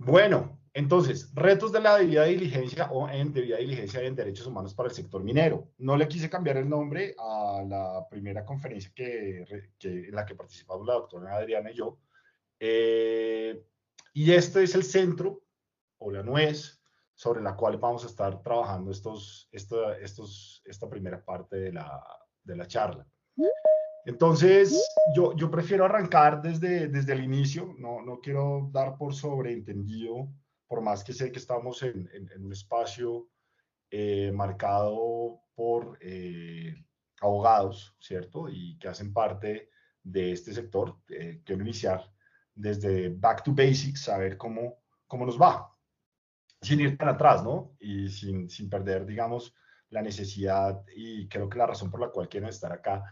Bueno, entonces, retos de la debida diligencia o en debida diligencia en derechos humanos para el sector minero. No le quise cambiar el nombre a la primera conferencia en la que participamos la doctora Adriana y yo. Y este es el centro o la nuez sobre la cual vamos a estar trabajando esta primera parte de la charla. Entonces, yo prefiero arrancar desde el inicio, no quiero dar por sobreentendido, por más que sé que estamos en un espacio marcado por abogados, ¿cierto? Y que hacen parte de este sector. Quiero iniciar desde back to basics, saber cómo nos va, sin ir tan atrás, ¿no? Y sin perder, digamos, la necesidad y creo que la razón por la cual quieren estar acá.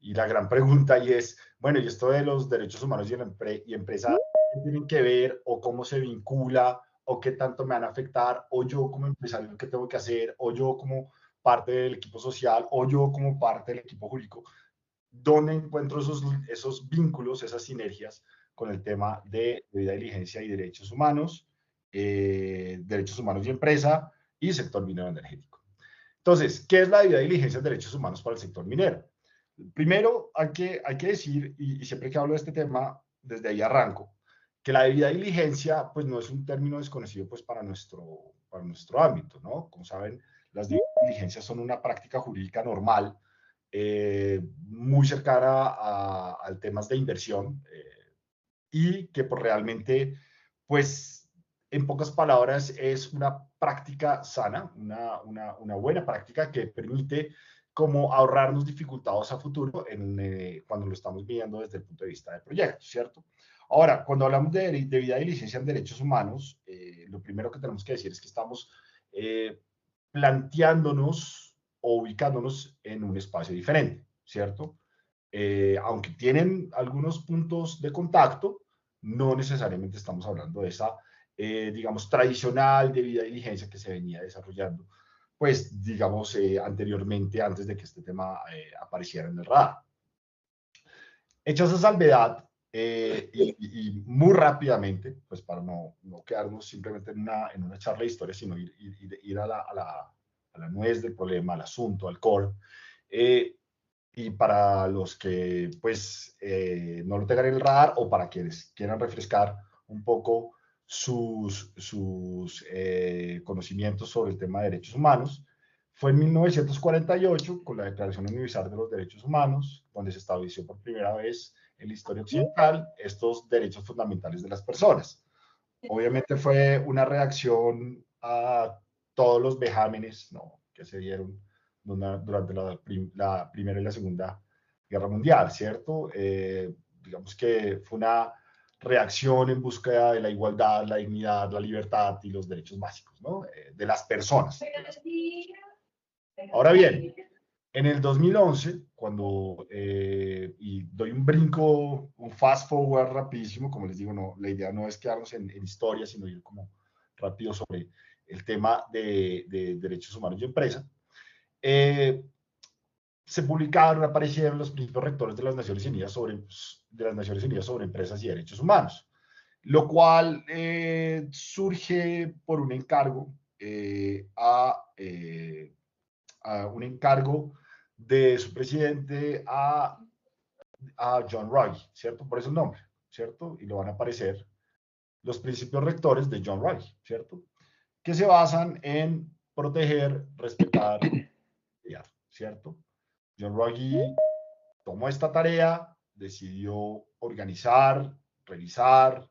Y la gran pregunta y es, bueno, ¿y esto de los derechos humanos y empresa, qué tienen que ver o cómo se vincula o qué tanto me van a afectar o yo como empresario qué tengo que hacer o yo como parte del equipo social o yo como parte del equipo jurídico? ¿Dónde encuentro esos vínculos, esas sinergias con el tema de debida diligencia y derechos humanos y empresa y sector minero energético? Entonces, ¿qué es la debida diligencia en derechos humanos para el sector minero? Primero, hay que decir, y siempre que hablo de este tema, desde ahí arranco, que la debida diligencia, pues no es un término desconocido pues, para nuestro ámbito, ¿no? Como saben, las diligencias son una práctica jurídica normal, muy cercana al temas de inversión, y que pues, realmente, pues, en pocas palabras, es una práctica sana, una buena práctica que permite como ahorrarnos dificultades a futuro cuando lo estamos viendo desde el punto de vista de proyectos, ¿cierto? Ahora, cuando hablamos de debida diligencia en derechos humanos, lo primero que tenemos que decir es que estamos planteándonos o ubicándonos en un espacio diferente, ¿cierto? Aunque tienen algunos puntos de contacto, no necesariamente estamos hablando de esa, digamos, tradicional debida diligencia que se venía desarrollando, pues, digamos, anteriormente, antes de que este tema apareciera en el radar. Hecha esa salvedad, y muy rápidamente, pues para no quedarnos simplemente en una charla de historia, sino ir a la nuez del problema, al asunto, al core, y para los que pues no lo tengan en el radar o para quienes quieran refrescar un poco sus conocimientos sobre el tema de derechos humanos, fue en 1948 con la Declaración Universal de los Derechos Humanos, donde se estableció por primera vez en la historia occidental estos derechos fundamentales de las personas. Obviamente fue una reacción a todos los vejámenes, ¿no?, que se dieron durante la Primera y la Segunda Guerra Mundial, ¿cierto? Digamos que fue una reacción en búsqueda de la igualdad, la dignidad, la libertad y los derechos básicos, ¿no? De las personas. Ahora bien, en el 2011, y doy un brinco, un fast forward rapidísimo, como les digo, no, la idea no es quedarnos en historia, sino ir como rápido sobre el tema de derechos humanos y empresa. Se publicaron, aparecieron los principios rectores de las Naciones Unidas sobre empresas y derechos humanos, lo cual surge por un encargo a un encargo de su presidente a John Ruggie, ¿cierto? Por ese nombre, ¿cierto? Y lo van a aparecer los principios rectores de John Ruggie, ¿cierto? Que se basan en proteger, respetar, ¿cierto? John Ruggie tomó esta tarea, decidió organizar, revisar,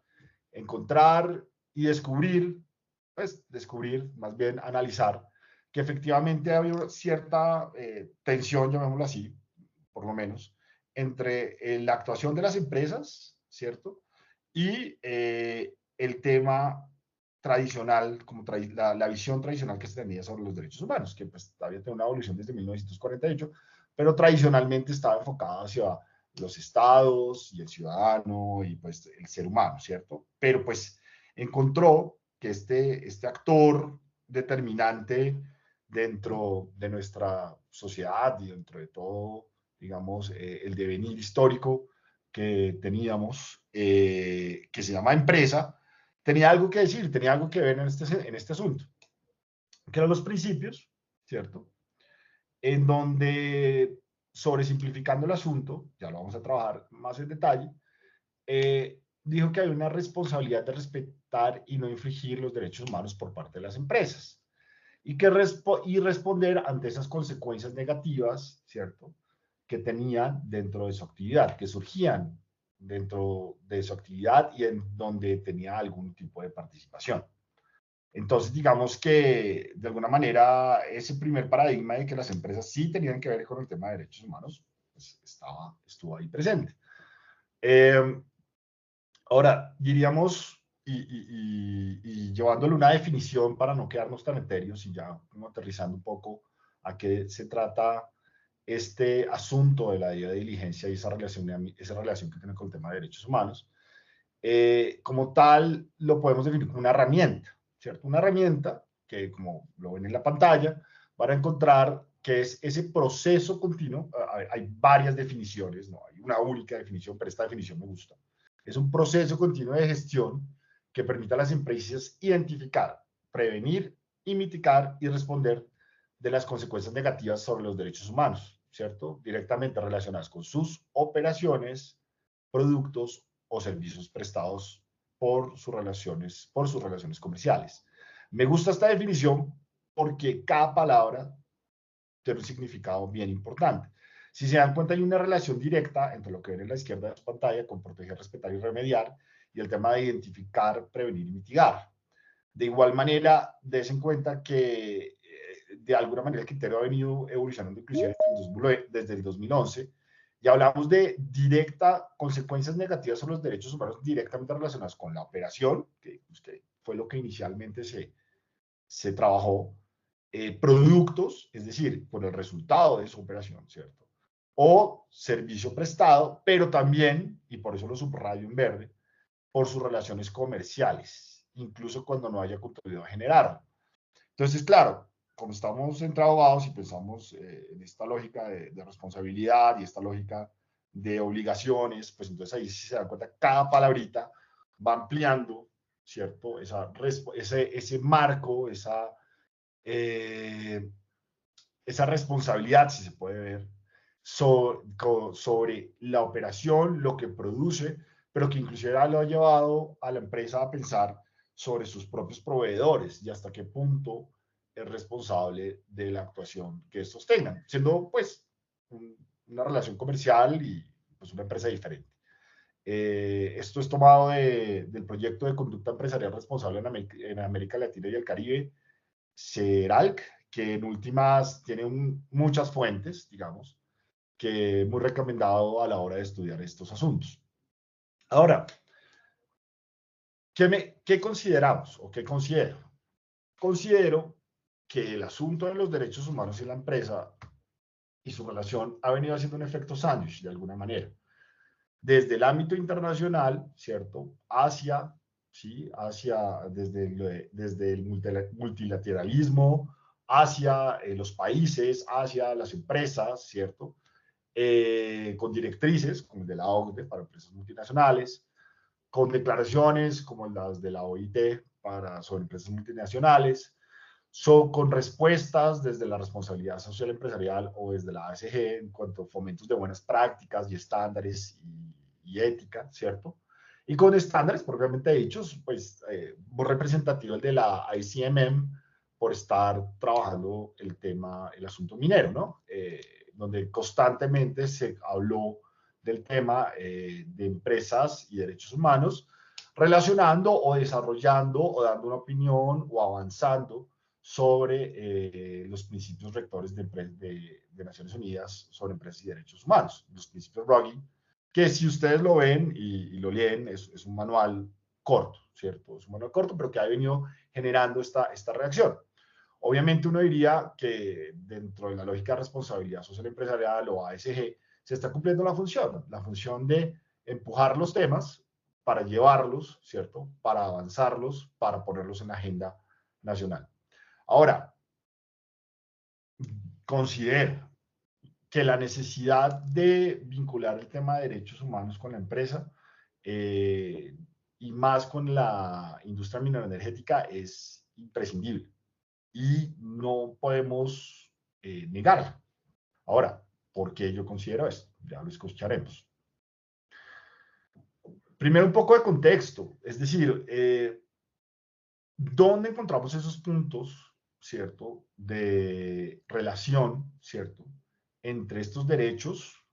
encontrar y descubrir, más bien analizar, que efectivamente había cierta tensión, llamémoslo así, por lo menos, entre la actuación de las empresas, ¿cierto? Y el tema tradicional, como la visión tradicional que se tenía sobre los derechos humanos, que pues había tenido una evolución desde 1948, pero tradicionalmente estaba enfocada hacia los estados y el ciudadano y pues el ser humano, ¿cierto? Pero pues encontró que este actor determinante dentro de nuestra sociedad y dentro de todo, digamos, el devenir histórico que teníamos, que se llama empresa, tenía algo que decir, tenía algo que ver en este asunto, que eran los principios, ¿cierto? En donde, sobresimplificando el asunto, ya lo vamos a trabajar más en detalle, dijo que hay una responsabilidad de respetar y no infringir los derechos humanos por parte de las empresas y responder ante esas consecuencias negativas, ¿cierto?, que tenían dentro de su actividad, que surgían dentro de su actividad y en donde tenía algún tipo de participación. Entonces, digamos que de alguna manera ese primer paradigma de que las empresas sí tenían que ver con el tema de derechos humanos, pues estuvo ahí presente. Eh, Ahora, diríamos, y llevándole una definición para no quedarnos tan etéreos y ya como aterrizando un poco a qué se trata este asunto de la debida diligencia y esa relación que tiene con el tema de derechos humanos, como tal lo podemos definir como una herramienta, ¿cierto? Una herramienta que, como lo ven en la pantalla, van a encontrar que es ese proceso continuo. A ver, hay varias definiciones, no hay una única definición, pero esta definición me gusta. Es un proceso continuo de gestión que permite a las empresas identificar, prevenir y mitigar y responder de las consecuencias negativas sobre los derechos humanos, ¿cierto? Directamente relacionadas con sus operaciones, productos o servicios prestados por sus relaciones comerciales. Me gusta esta definición porque cada palabra tiene un significado bien importante. Si se dan cuenta, hay una relación directa entre lo que ven en la izquierda de su pantalla con proteger, respetar y remediar y el tema de identificar, prevenir y mitigar. De igual manera, des en cuenta que de alguna manera el criterio ha venido evolucionando inclusive desde el 2011 y hablamos de directa consecuencias negativas sobre los derechos humanos directamente relacionadas con la operación, que fue lo que inicialmente se trabajó, productos, es decir, por el resultado de su operación, ¿cierto? O servicio prestado, pero también, y por eso lo subrayo en verde, por sus relaciones comerciales, incluso cuando no haya contribuido a generar. Entonces, claro, como estamos entrabados y pensamos en esta lógica de responsabilidad y esta lógica de obligaciones, pues entonces ahí si se dan cuenta, cada palabrita va ampliando, ¿cierto? Ese marco, eh, esa responsabilidad, si se puede ver, sobre la operación, lo que produce, pero que inclusive lo ha llevado a la empresa a pensar sobre sus propios proveedores y hasta qué punto es responsable de la actuación que estos tengan, siendo pues una relación comercial y pues una empresa diferente. Esto es tomado del proyecto de conducta empresarial responsable en América Latina y el Caribe, CERALC, que en últimas tiene muchas fuentes, digamos, que es muy recomendado a la hora de estudiar estos asuntos. Ahora, ¿qué consideramos o qué considero? Considero que el asunto de los derechos humanos en la empresa y su relación ha venido haciendo un efecto sándwich de alguna manera. Desde el ámbito internacional, ¿cierto? ¿sí? Desde el multilateralismo, hacia los países, hacia las empresas, ¿cierto? Con directrices como el de la OCDE para empresas multinacionales, con declaraciones como las de la OIT sobre empresas multinacionales, con respuestas desde la responsabilidad social empresarial o desde la ASG en cuanto a fomentos de buenas prácticas y estándares y ética, ¿cierto? Y con estándares propiamente dichos, pues muy representativo el de la ICMM por estar trabajando el asunto minero, ¿no? Donde constantemente se habló del tema de empresas y derechos humanos, relacionando o desarrollando o dando una opinión o avanzando sobre los principios rectores de Naciones Unidas sobre empresas y derechos humanos, los principios Ruggie, que si ustedes lo ven y lo leen, es un manual corto, ¿cierto? Es un manual corto, pero que ha venido generando esta reacción. Obviamente uno diría que dentro de la lógica de responsabilidad social empresarial o ASG se está cumpliendo la función de empujar los temas para llevarlos, ¿cierto? Para avanzarlos, para ponerlos en la agenda nacional. Ahora, considero que la necesidad de vincular el tema de derechos humanos con la empresa y más con la industria mineroenergética es imprescindible y no podemos negarlo. Ahora, ¿por qué yo considero esto? Ya lo escucharemos. Primero, un poco de contexto, es decir, ¿dónde encontramos esos puntos, cierto, de relación, cierto, entre estos derechos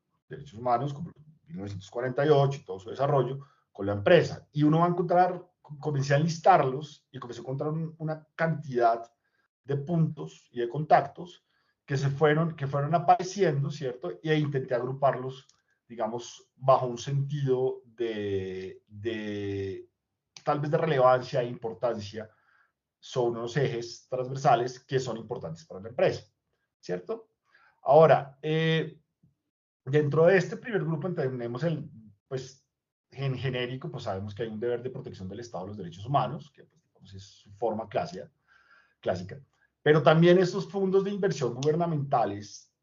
humanos, como 1948 y todo su desarrollo, con la empresa? Y uno va a encontrar, comencé a listarlos y comencé a encontrar una cantidad de puntos y de contactos que fueron apareciendo, ¿cierto? E intenté agruparlos, digamos, bajo un sentido de tal vez de relevancia e importancia sobre unos ejes transversales que son importantes para la empresa, ¿cierto? Ahora, dentro de este primer grupo tenemos pues, en genérico, pues sabemos que hay un deber de protección del Estado de los derechos humanos, que pues, digamos, es su forma clásica, pero también estos fondos de inversión gubernamentales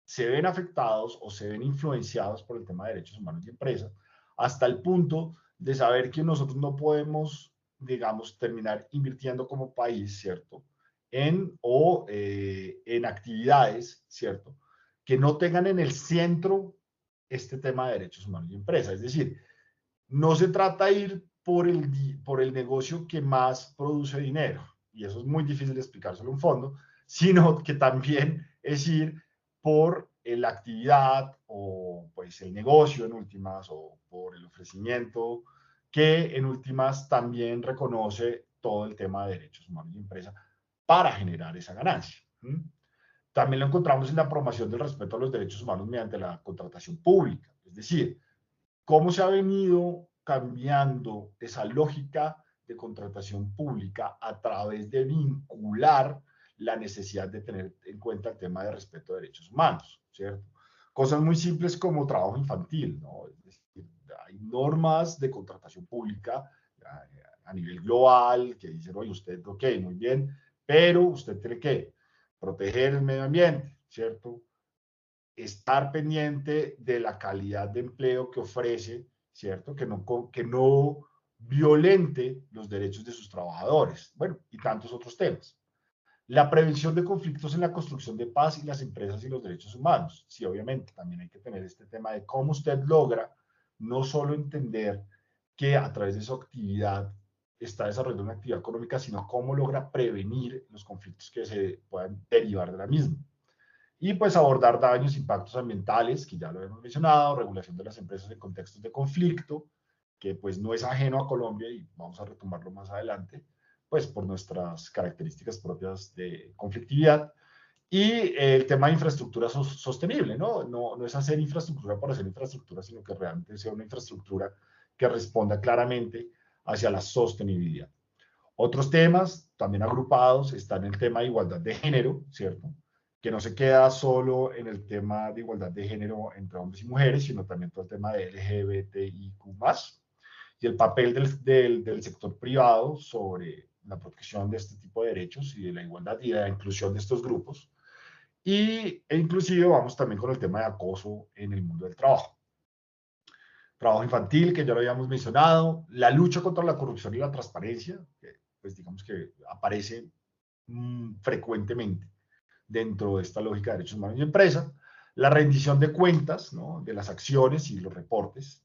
se ven afectados o se ven influenciados por el tema de derechos humanos y empresas, hasta el punto de saber que nosotros no podemos, digamos, terminar invirtiendo como país, ¿cierto? En actividades, ¿cierto? Que no tengan en el centro este tema de derechos humanos y empresas. Es decir, no se trata de ir por el negocio que más produce dinero, y eso es muy difícil de explicárselo a un fondo, sino que también es ir por la actividad o pues el negocio en últimas o por el ofrecimiento que en últimas también reconoce todo el tema de derechos humanos y empresa para generar esa ganancia. También lo encontramos en la promoción del respeto a los derechos humanos mediante la contratación pública, es decir, cómo se ha venido cambiando esa lógica de contratación pública a través de vincular la necesidad de tener en cuenta el tema de respeto a derechos humanos, ¿cierto? Cosas muy simples como trabajo infantil, ¿no? Es decir, hay normas de contratación pública a nivel global que dicen, oye, usted, ok, muy bien, pero usted tiene que proteger el medio ambiente, ¿cierto? Estar pendiente de la calidad de empleo que ofrece, ¿cierto? Que no violente los derechos de sus trabajadores, bueno, y tantos otros temas. La prevención de conflictos en la construcción de paz y las empresas y los derechos humanos. Sí, obviamente, también hay que tener este tema de cómo usted logra no solo entender que a través de su actividad está desarrollando una actividad económica, sino cómo logra prevenir los conflictos que se puedan derivar de la misma. Y pues abordar daños, impactos ambientales, que ya lo hemos mencionado, regulación de las empresas en contextos de conflicto, que pues no es ajeno a Colombia y vamos a retomarlo más adelante, pues por nuestras características propias de conflictividad. Y el tema de infraestructura sostenible, ¿no? No es hacer infraestructura por hacer infraestructura, sino que realmente sea una infraestructura que responda claramente hacia la sostenibilidad. Otros temas también agrupados están el tema de igualdad de género, ¿cierto? Que no se queda solo en el tema de igualdad de género entre hombres y mujeres, sino también todo el tema de LGBTIQ+, y el papel del sector privado sobre la protección de este tipo de derechos y de la igualdad y de la inclusión de estos grupos. E inclusive vamos también con el tema de acoso en el mundo del trabajo. Trabajo infantil, que ya lo habíamos mencionado, la lucha contra la corrupción y la transparencia, que pues digamos que aparece frecuentemente dentro de esta lógica de derechos humanos y empresa, la rendición de cuentas, ¿no? De las acciones y los reportes,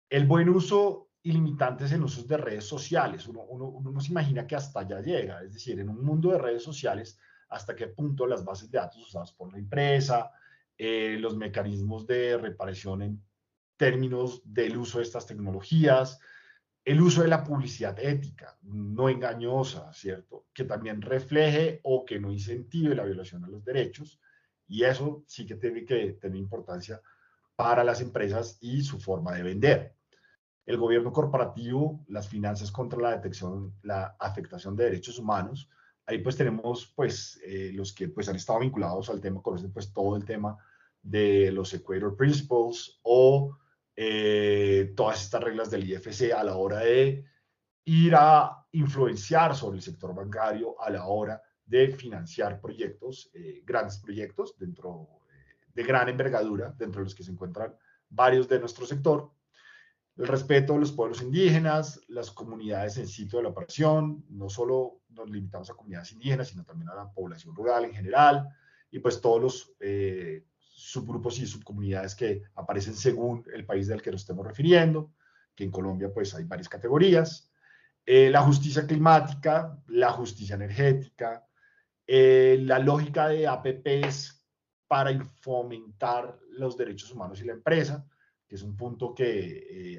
el buen uso y limitantes en usos de redes sociales. Uno no se imagina que hasta allá llega, es decir, en un mundo de redes sociales, hasta qué punto las bases de datos usadas por la empresa, los mecanismos de reparación en términos del uso de estas tecnologías, el uso de la publicidad ética, no engañosa, ¿cierto? Que también refleje o que no incentive la violación de los derechos. Y eso sí que tiene que tener importancia para las empresas y su forma de vender. El gobierno corporativo, las finanzas contra la detección, la afectación de derechos humanos. Ahí pues tenemos pues los que pues han estado vinculados al tema, conocen pues todo el tema de los Equator Principles o todas estas reglas del IFC a la hora de ir a influenciar sobre el sector bancario a la hora de financiar proyectos, grandes proyectos de gran envergadura, dentro de los que se encuentran varios de nuestro sector. El respeto de los pueblos indígenas, las comunidades en sitio de la operación, no solo nos limitamos a comunidades indígenas, sino también a la población rural en general, y pues todos los subgrupos y subcomunidades que aparecen según el país del que nos estemos refiriendo, que en Colombia pues hay varias categorías. La justicia climática, la justicia energética, la lógica de APPs para fomentar los derechos humanos y la empresa, que es un punto que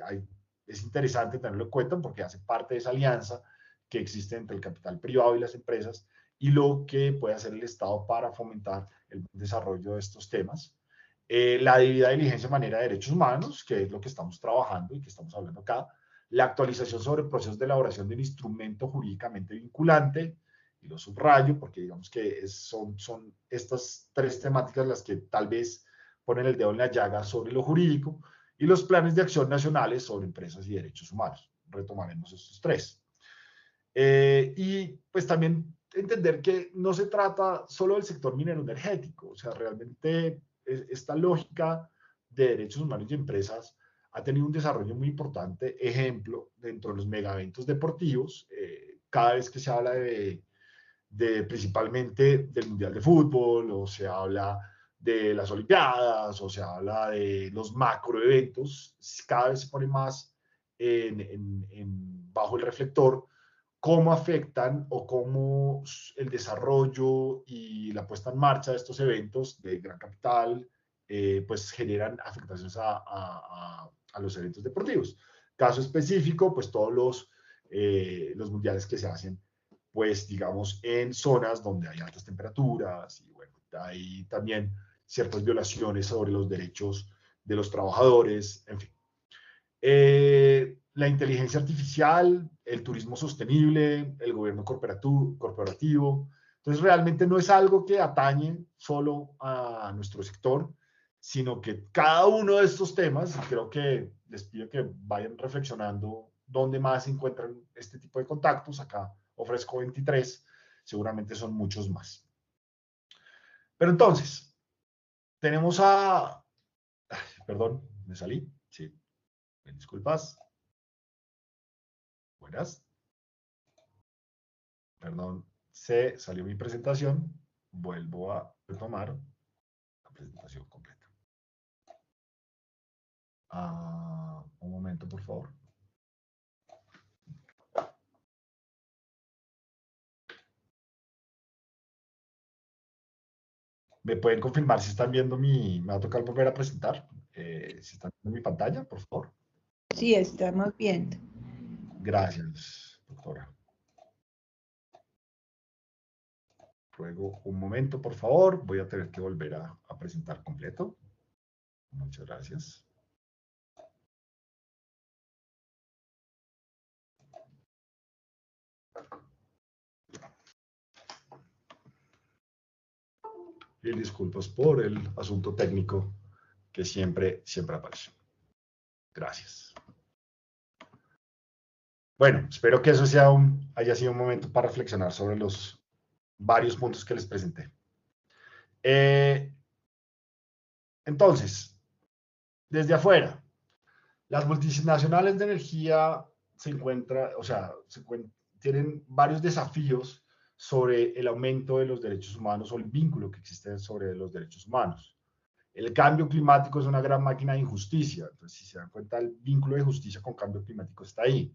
es interesante tenerlo en cuenta porque hace parte de esa alianza que existe entre el capital privado y las empresas y lo que puede hacer el Estado para fomentar el desarrollo de estos temas. La debida diligencia en manera de derechos humanos, que es lo que estamos trabajando y que estamos hablando acá. La actualización sobre procesos de elaboración de un instrumento jurídicamente vinculante, y lo subrayo porque digamos que son estas tres temáticas las que tal vez ponen el dedo en la llaga sobre lo jurídico, y los planes de acción nacionales sobre empresas y derechos humanos. Retomaremos estos tres. Y pues también entender que no se trata solo del sector minero energético, o sea, realmente esta lógica de derechos humanos y empresas ha tenido un desarrollo muy importante. Ejemplo, dentro de los megaeventos deportivos, cada vez que se habla principalmente del Mundial de Fútbol, o se habla de las Olimpiadas, o se habla de los macroeventos, cada vez se pone más bajo el reflector cómo afectan o cómo el desarrollo y la puesta en marcha de estos eventos de gran capital pues generan afectaciones a los eventos deportivos. Caso específico, pues todos los mundiales que se hacen, pues digamos, en zonas donde hay altas temperaturas y bueno, hay también ciertas violaciones sobre los derechos de los trabajadores, en fin. La inteligencia artificial, el turismo sostenible, el gobierno corporativo. Entonces, realmente no es algo que atañe solo a nuestro sector, sino que cada uno de estos temas, y creo que les pido que vayan reflexionando dónde más se encuentran este tipo de contactos. Acá ofrezco 23, seguramente son muchos más. Pero entonces, tenemos perdón, me salí, sí, me disculpas. Buenas. Perdón, se salió mi presentación. Vuelvo a retomar la presentación completa. Un momento, por favor. ¿Me pueden confirmar si están viendo me va a tocar volver a presentar? Si están viendo mi pantalla, por favor. Sí, estamos viendo. Gracias, doctora. Ruego un momento, por favor. Voy a tener que volver a presentar completo. Muchas gracias. Y disculpas por el asunto técnico que siempre aparece. Gracias. Bueno, espero que eso haya sido un momento para reflexionar sobre los varios puntos que les presenté. Entonces, desde afuera, las multinacionales de energía tienen varios desafíos sobre el aumento de los derechos humanos o el vínculo que existe sobre los derechos humanos. El cambio climático es una gran máquina de injusticia. Entonces, si se dan cuenta, el vínculo de justicia con cambio climático está ahí.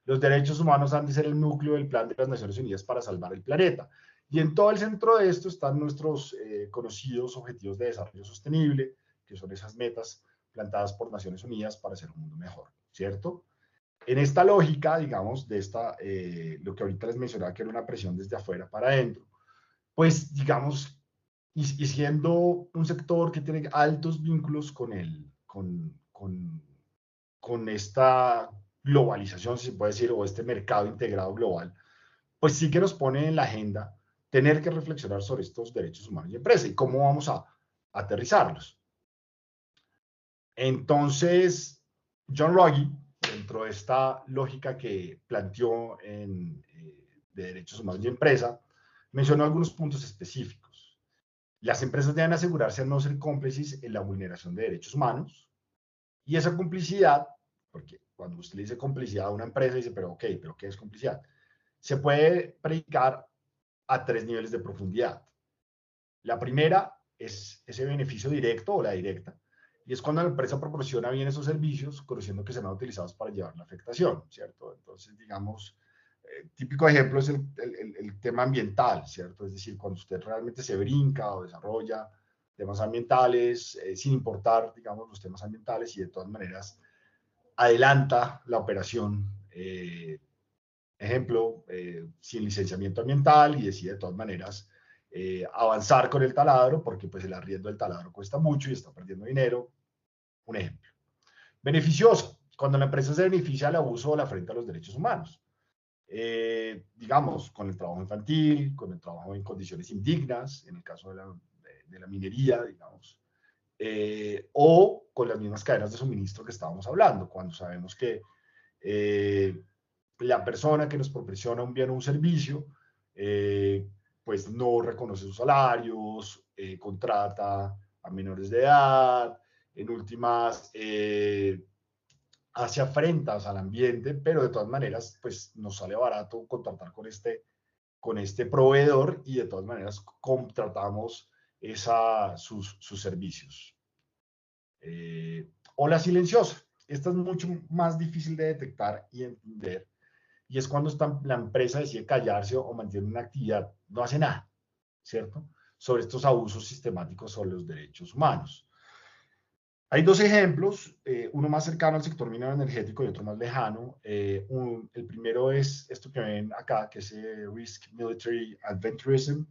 Los derechos humanos han de ser el núcleo del plan de las Naciones Unidas para salvar el planeta. Y en todo el centro de esto están nuestros conocidos objetivos de desarrollo sostenible, que son esas metas plantadas por Naciones Unidas para hacer un mundo mejor, ¿cierto? En esta lógica, digamos, lo que ahorita les mencionaba, que era una presión desde afuera para adentro, pues, digamos, y siendo un sector que tiene altos vínculos con esta globalización, si se puede decir, o este mercado integrado global, pues sí que nos pone en la agenda tener que reflexionar sobre estos derechos humanos y empresa y cómo vamos a aterrizarlos. Entonces, John Ruggie, dentro de esta lógica que planteó de derechos humanos y empresa, mencionó algunos puntos específicos. Las empresas deben asegurarse de no ser cómplices en la vulneración de derechos humanos, y esa complicidad porque cuando usted le dice complicidad a una empresa, dice, pero ok, ¿pero qué es complicidad? Se puede predicar a 3 niveles de profundidad. La primera es ese beneficio directo o la directa, y es cuando la empresa proporciona bien esos servicios, conociendo que serán utilizados para llevar la afectación, ¿cierto? Entonces, digamos, típico ejemplo es el tema ambiental, ¿cierto? Es decir, cuando usted realmente se brinca o desarrolla temas ambientales, sin importar, digamos, los temas ambientales y de todas maneras adelanta la operación, ejemplo, sin licenciamiento ambiental y decide de todas maneras avanzar con el taladro porque pues el arriendo del taladro cuesta mucho y está perdiendo dinero, un ejemplo. Beneficioso, cuando la empresa se beneficia del abuso o la afrenta a los derechos humanos. Digamos, con el trabajo infantil, con el trabajo en condiciones indignas, en el caso de la minería, digamos, o con las mismas cadenas de suministro que estábamos hablando, cuando sabemos que la persona que nos proporciona un bien o un servicio, pues no reconoce sus salarios, contrata a menores de edad, en últimas, hace afrentas al ambiente, pero de todas maneras, pues nos sale barato contratar con este proveedor y de todas maneras contratamos sus servicios. O la silenciosa. Esta es mucho más difícil de detectar y entender. Y es cuando la empresa decide callarse o mantiene una actividad, no hace nada, ¿cierto? Sobre estos abusos sistemáticos sobre los derechos humanos. Hay dos ejemplos, uno más cercano al sector minero energético y otro más lejano. El primero es esto que ven acá, que es Risk Military Adventurism,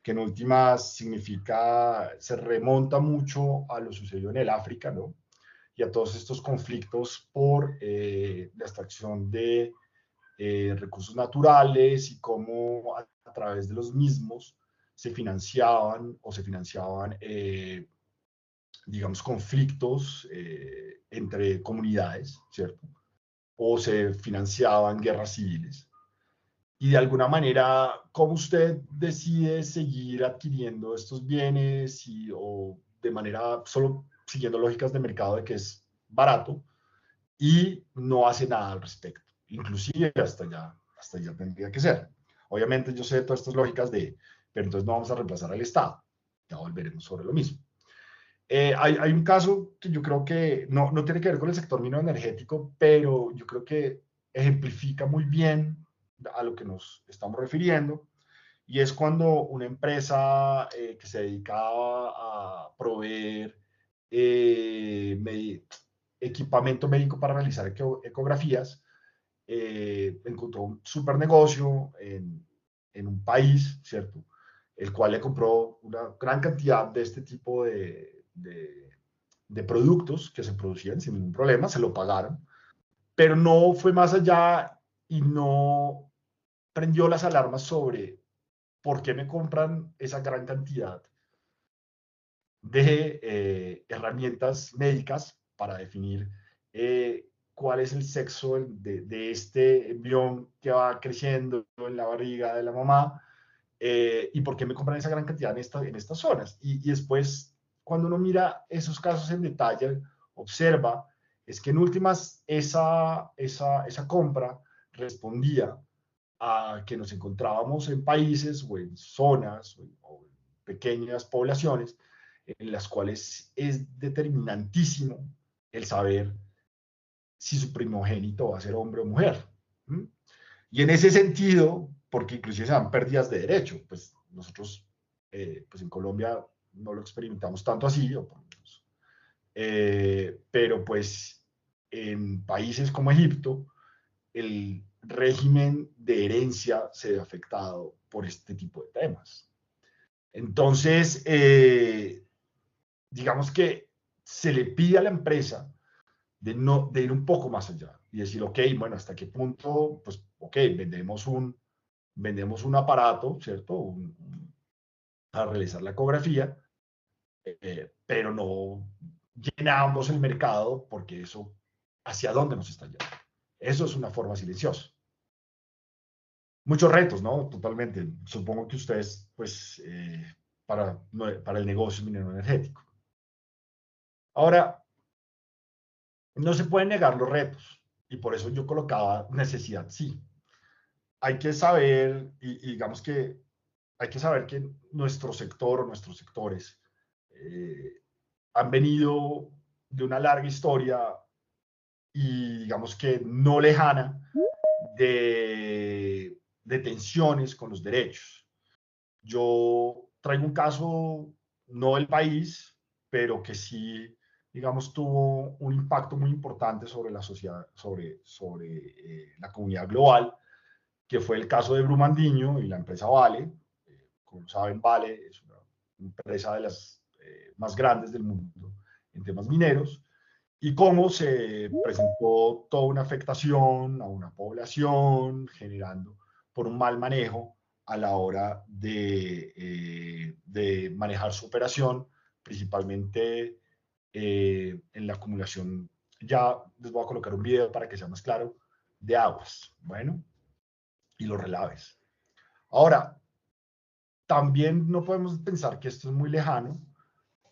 que en últimas significa, se remonta mucho a lo sucedido en el África, ¿no? Y a todos estos conflictos por la extracción de recursos naturales y cómo a través de los mismos se financiaban digamos, conflictos entre comunidades, ¿cierto? O se financiaban guerras civiles. Y de alguna manera, ¿cómo usted decide seguir adquiriendo estos bienes o de manera solo siguiendo lógicas de mercado de que es barato y no hace nada al respecto? Inclusive hasta ya tendría que ser. Obviamente yo sé todas estas lógicas pero entonces no vamos a reemplazar al Estado. Ya volveremos sobre lo mismo. Hay un caso que yo creo que no tiene que ver con el sector minero energético, pero yo creo que ejemplifica muy bien a lo que nos estamos refiriendo, y es cuando una empresa que se dedicaba a proveer equipamiento médico para realizar ecografías, encontró un super negocio en un país, ¿cierto? El cual le compró una gran cantidad de este tipo de productos que se producían sin ningún problema, se lo pagaron, pero no fue más allá y no prendió las alarmas sobre por qué me compran esa gran cantidad de herramientas médicas para definir cuál es el sexo de este embrión que va creciendo en la barriga de la mamá, y por qué me compran esa gran cantidad en estas zonas. Y después, cuando uno mira esos casos en detalle, observa, es que en últimas esa compra respondía a que nos encontrábamos en países o en zonas o en pequeñas poblaciones en las cuales es determinantísimo el saber si su primogénito va a ser hombre o mujer. ¿Mm? Y en ese sentido, porque inclusive se dan pérdidas de derecho, pues nosotros pues en Colombia no lo experimentamos tanto así, pero pues en países como Egipto, el régimen de herencia se ve afectado por este tipo de temas. Entonces, digamos que se le pide a la empresa de ir un poco más allá y decir, ok, bueno, ¿hasta qué punto? Pues, ok, vendemos un aparato, ¿cierto? Para realizar la ecografía, pero no llenamos el mercado porque eso, ¿hacia dónde nos está llevando? Eso es una forma silenciosa. Muchos retos, ¿no? Totalmente. Supongo que ustedes, pues, para el negocio minero energético. Ahora, No se pueden negar los retos, y por eso yo colocaba necesidad, sí. Hay que saber, y digamos que hay que saber que nuestro sector o nuestros sectores han venido de una larga historia y digamos que no lejana de tensiones con los derechos. Yo traigo un caso, no del país, pero que sí, digamos, tuvo un impacto muy importante sobre la sociedad, sobre la comunidad global, que fue el caso de Brumadinho y la empresa Vale. Como saben, Vale es una empresa de las más grandes del mundo en temas mineros, y cómo se presentó toda una afectación a una población, generando por un mal manejo a la hora de manejar su operación, principalmente en la acumulación. Ya les voy a colocar un video para que sea más claro, de aguas, bueno, y los relaves. Ahora, también no podemos pensar que esto es muy lejano,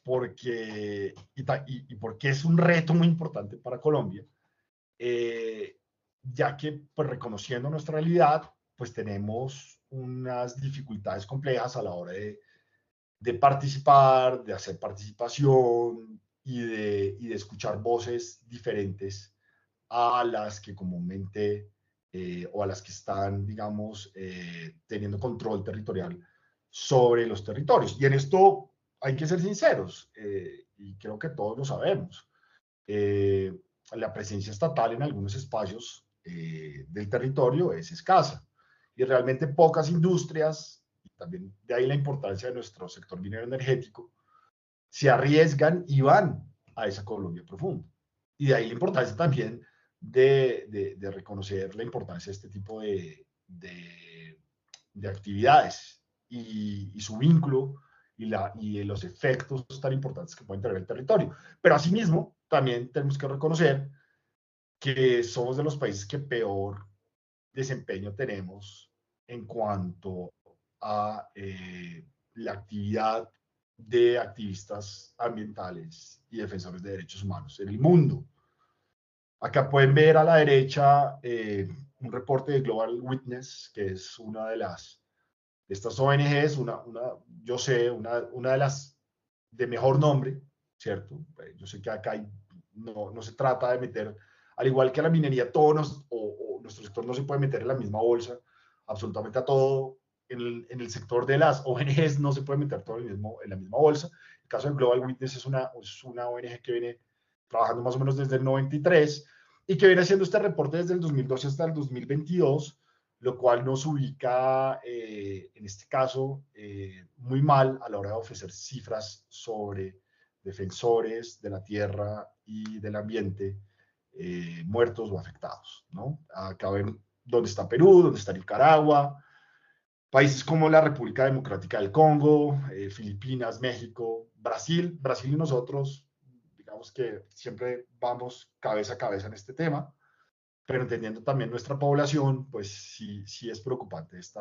y porque es un reto muy importante para Colombia, ya que pues, reconociendo nuestra realidad, pues tenemos unas dificultades complejas a la hora de participar, de hacer participación y de escuchar voces diferentes a las que comúnmente o a las que están, digamos, teniendo control territorial sobre los territorios. Y en esto hay que ser sinceros, y creo que todos lo sabemos. La presencia estatal en algunos espacios del territorio es escasa y realmente pocas industrias, y también de ahí la importancia de nuestro sector minero energético, se arriesgan y van a esa Colombia profunda. Y de ahí la importancia también de reconocer la importancia de este tipo de actividades y su vínculo y los efectos tan importantes que pueden tener el territorio. Pero asimismo, también tenemos que reconocer que somos de los países que peor desempeño tenemos en cuanto a la actividad de activistas ambientales y defensores de derechos humanos en el mundo. Acá pueden ver a la derecha un reporte de Global Witness, que es una de estas ONGs, yo sé, una de las de mejor nombre, ¿cierto? Yo sé que acá no se trata de meter, al igual que a la minería, o nuestro sector no se puede meter en la misma bolsa, absolutamente a todo. En el sector de las ONGs no se puede meter todo en la misma bolsa. El caso de Global Witness es una ONG que viene trabajando más o menos desde el 93 y que viene haciendo este reporte desde el 2012 hasta el 2022, lo cual nos ubica, en este caso, muy mal a la hora de ofrecer cifras sobre defensores de la tierra y del ambiente muertos o afectados, ¿no? Acá ven dónde está Perú, dónde está Nicaragua, países como la República Democrática del Congo, Filipinas, México, Brasil y nosotros, digamos que siempre vamos cabeza a cabeza en este tema, pero entendiendo también nuestra población, pues sí es preocupante este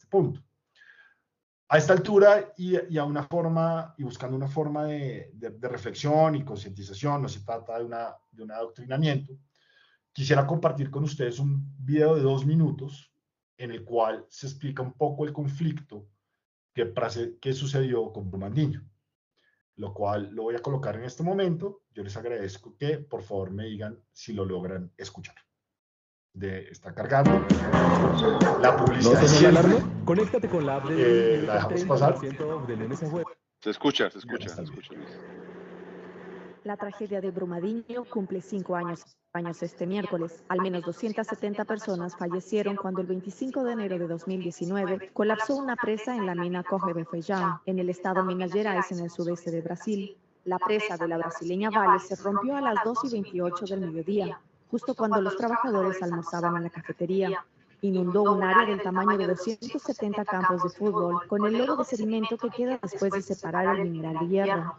punto. A esta altura y buscando una forma de reflexión y concientización, no se trata de un adoctrinamiento, quisiera compartir con ustedes un video de 2 minutos en el cual se explica un poco el conflicto que sucedió con Brumadinho, lo cual lo voy a colocar en este momento. Yo les agradezco que por favor me digan si lo logran escuchar. Está cargando. La publicidad ¿No siempre. alarma? Conéctate con la app de la dejamos pasar. de lunes a jueves. Se escucha. La tragedia de Brumadinho cumple 5 años este miércoles. Al menos 270 personas fallecieron cuando el 25 de enero de 2019 colapsó una presa en la mina Coge de Feijão, en el estado Minas Gerais, en el sudeste de Brasil. La presa de la brasileña Vale se rompió a las 2:28 del mediodía, justo cuando los trabajadores almorzaban en la cafetería. Inundó un área del tamaño de 270 campos de fútbol, con el lodo de sedimento que queda después de separar el mineral de hierro.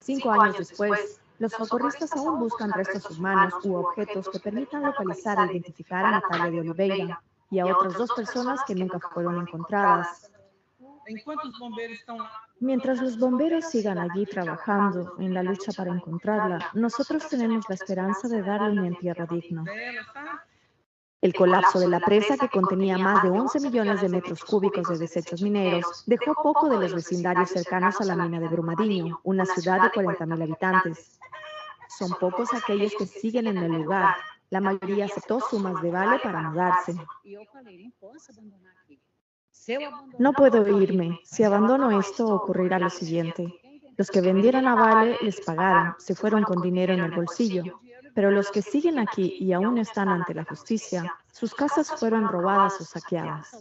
5 años después, los socorristas aún buscan restos humanos u objetos que permitan localizar e identificar a Natalia de Oliveira y a otras 2 personas que nunca fueron encontradas. Mientras los bomberos sigan allí trabajando en la lucha para encontrarla, nosotros tenemos la esperanza de darle un entierro digno. El colapso de la presa, que contenía más de 11 millones de metros cúbicos de desechos mineros, dejó poco de los vecindarios cercanos a la mina de Brumadinho, una ciudad de 40.000 habitantes. Son pocos aquellos que siguen en el lugar. La mayoría aceptó sumas de vale para mudarse. No puedo irme. Si abandono esto, ocurrirá lo siguiente. Los que vendieron a Vale les pagaron, se fueron con dinero en el bolsillo. Pero los que siguen aquí y aún están ante la justicia, sus casas fueron robadas o saqueadas.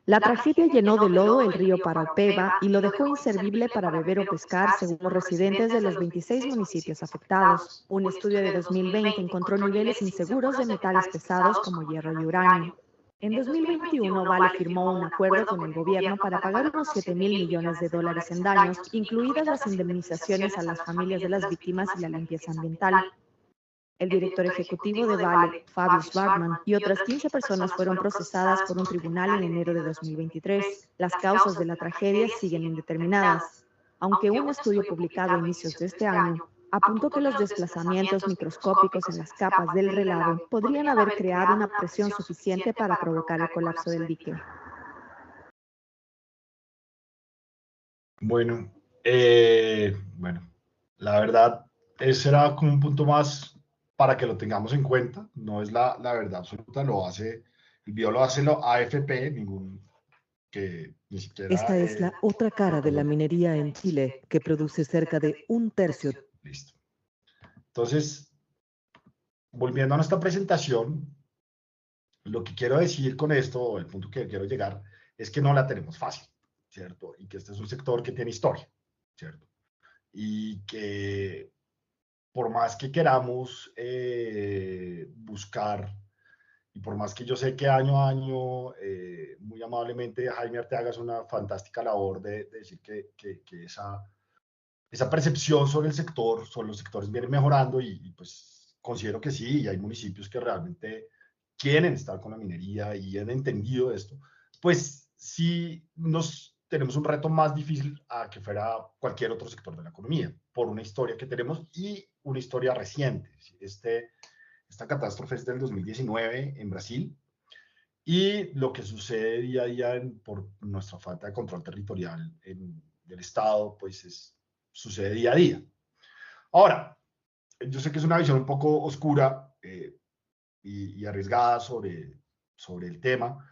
La tragedia llenó de lodo el río Paraopeba y lo dejó inservible para beber o pescar, según los residentes de los 26 municipios afectados. Un estudio de 2020 encontró niveles inseguros de metales pesados como hierro y uranio. En 2021, Vale firmó un acuerdo con el gobierno para pagar unos 7.000 millones de dólares en daños, incluidas las indemnizaciones a las familias de las víctimas y la limpieza ambiental. El director ejecutivo de Vale, Fabius Bartman, y otras 15 personas fueron procesadas por un tribunal en enero de 2023. Las causas de la tragedia siguen indeterminadas, aunque un estudio publicado a inicios de este año apuntó que los desplazamientos microscópicos en las capas del relave podrían haber creado una presión suficiente para provocar el colapso del dique. Bueno, la verdad, ese era como un punto más para que lo tengamos en cuenta. No es la verdad absoluta, lo hace, el video lo hace la AFP, que ni siquiera... Esta es la otra cara de la minería en Chile, que produce cerca de 1/3. Listo. Entonces, volviendo a nuestra presentación, lo que quiero decir con esto, el punto que quiero llegar, es que no la tenemos fácil, ¿cierto? Y que este es un sector que tiene historia, ¿cierto? Y que por más que queramos buscar, y por más que yo sé que año a año, muy amablemente, Jaime Arteaga hace una fantástica labor de decir que esa percepción sobre el sector, sobre los sectores viene mejorando y pues considero que sí, y hay municipios que realmente quieren estar con la minería y han entendido esto, pues sí tenemos un reto más difícil a que fuera cualquier otro sector de la economía, por una historia que tenemos y una historia reciente. Esta catástrofe es del 2019 en Brasil y lo que sucede día a día por nuestra falta de control territorial del Estado, pues sucede día a día. Ahora, yo sé que es una visión un poco oscura y arriesgada sobre el tema,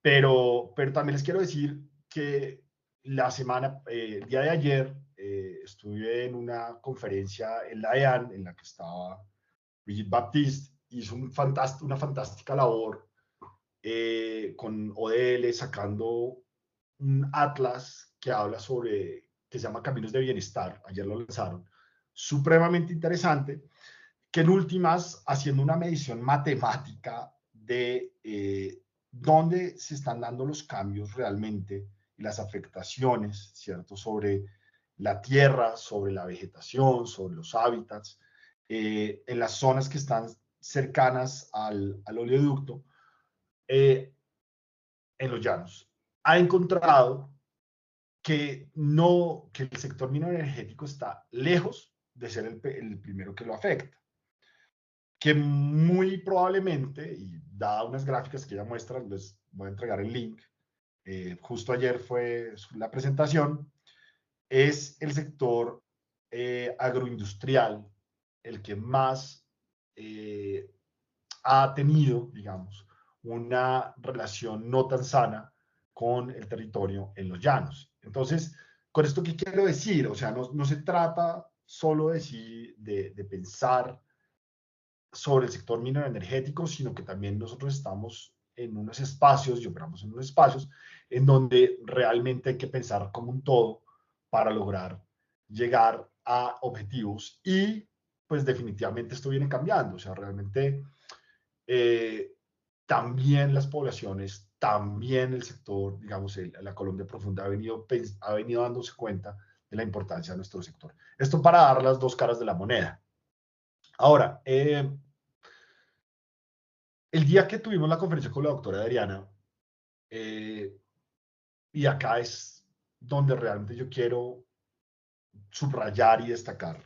pero también les quiero decir que el día de ayer, estuve en una conferencia en la EAN, en la que estaba Brigitte Baptiste, hizo una fantástica labor con ODL, sacando un atlas que habla que se llama Caminos de Bienestar, ayer lo lanzaron, supremamente interesante, que en últimas, haciendo una medición matemática de dónde se están dando los cambios realmente y las afectaciones, ¿cierto?, sobre la tierra, sobre la vegetación, sobre los hábitats, en las zonas que están cercanas al oleoducto, en los llanos. Ha encontrado que el sector minero energético está lejos de ser el primero que lo afecta. Que muy probablemente, y dada unas gráficas que ya muestran, les voy a entregar el link, justo ayer fue la presentación, es el sector agroindustrial el que más ha tenido, digamos, una relación no tan sana con el territorio en los llanos. Entonces, ¿con esto qué quiero decir? O sea, no se trata solo de pensar sobre el sector minero energético, sino que también nosotros estamos en unos espacios y operamos en unos espacios en donde realmente hay que pensar como un todo para lograr llegar a objetivos y pues definitivamente esto viene cambiando, o sea, realmente también las poblaciones, también el sector, digamos, la Colombia Profunda ha venido dándose cuenta de la importancia de nuestro sector. Esto para dar las dos caras de la moneda. Ahora, el día que tuvimos la conferencia con la doctora Adriana, y acá es donde realmente yo quiero subrayar y destacar.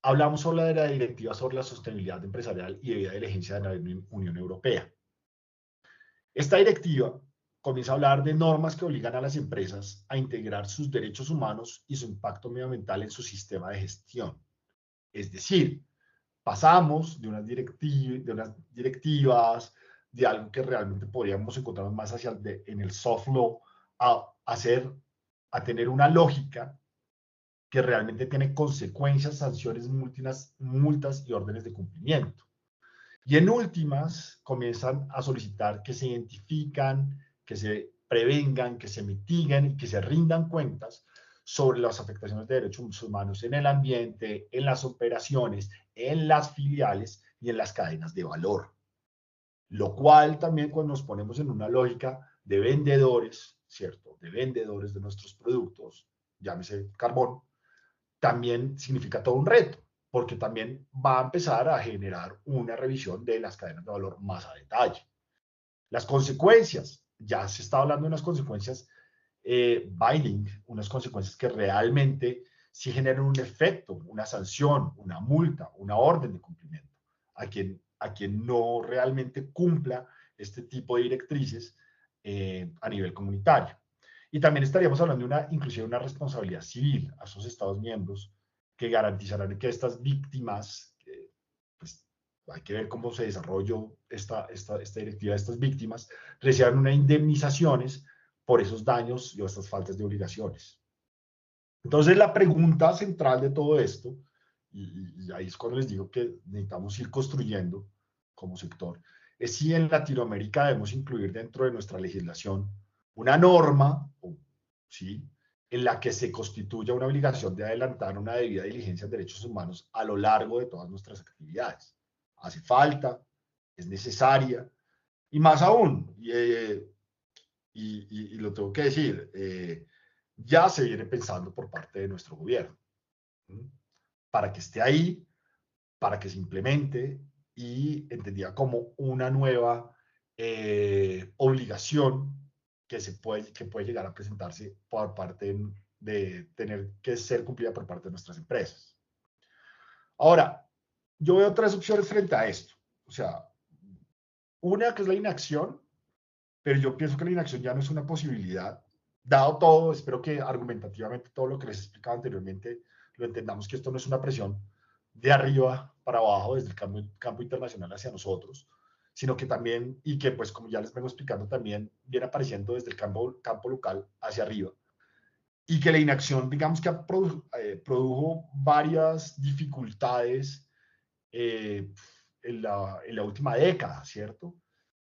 Hablamos solo de la directiva sobre la sostenibilidad empresarial y debida diligencia de la Unión Europea. Esta directiva comienza a hablar de normas que obligan a las empresas a integrar sus derechos humanos y su impacto medioambiental en su sistema de gestión. Es decir, pasamos de unas directivas, de algo que realmente podríamos encontrar más en el soft law, a tener una lógica que realmente tiene consecuencias, sanciones, multas y órdenes de cumplimiento. Y en últimas, comienzan a solicitar que se identifican, que se prevengan, que se mitiguen y que se rindan cuentas sobre las afectaciones de derechos humanos en el ambiente, en las operaciones, en las filiales y en las cadenas de valor. Lo cual también cuando nos ponemos en una lógica de vendedores, ¿cierto? De vendedores de nuestros productos, llámese carbón, también significa todo un reto, porque también va a empezar a generar una revisión de las cadenas de valor más a detalle. Las consecuencias, ya se está hablando de unas consecuencias binding, unas consecuencias que realmente sí generan un efecto, una sanción, una multa, una orden de cumplimiento a quien no realmente cumpla este tipo de directrices a nivel comunitario. Y también estaríamos hablando de inclusive una responsabilidad civil a esos Estados miembros que garantizarán que estas víctimas, pues hay que ver cómo se desarrolló esta directiva de estas víctimas, reciban unas indemnizaciones por esos daños y estas faltas de obligaciones. Entonces, la pregunta central de todo esto, y ahí es cuando les digo que necesitamos ir construyendo como sector, es si en Latinoamérica debemos incluir dentro de nuestra legislación una norma, ¿sí?, en la que se constituya una obligación de adelantar una debida diligencia en derechos humanos a lo largo de todas nuestras actividades. Hace falta, es necesaria, y más aún, y lo tengo que decir, ya se viene pensando por parte de nuestro gobierno, ¿sí?, para que esté ahí, para que se implemente y entendida como una nueva obligación que puede llegar a presentarse por parte de tener que ser cumplida por parte de nuestras empresas. Ahora, yo veo tres opciones frente a esto. O sea, una que es la inacción, pero yo pienso que la inacción ya no es una posibilidad. Dado todo, espero que argumentativamente todo lo que les he explicado anteriormente lo entendamos, que esto no es una presión de arriba para abajo desde el campo internacional hacia nosotros, sino que también, y que pues como ya les vengo explicando, también viene apareciendo desde el campo local hacia arriba. Y que la inacción, digamos que produjo varias dificultades en la última década, ¿cierto?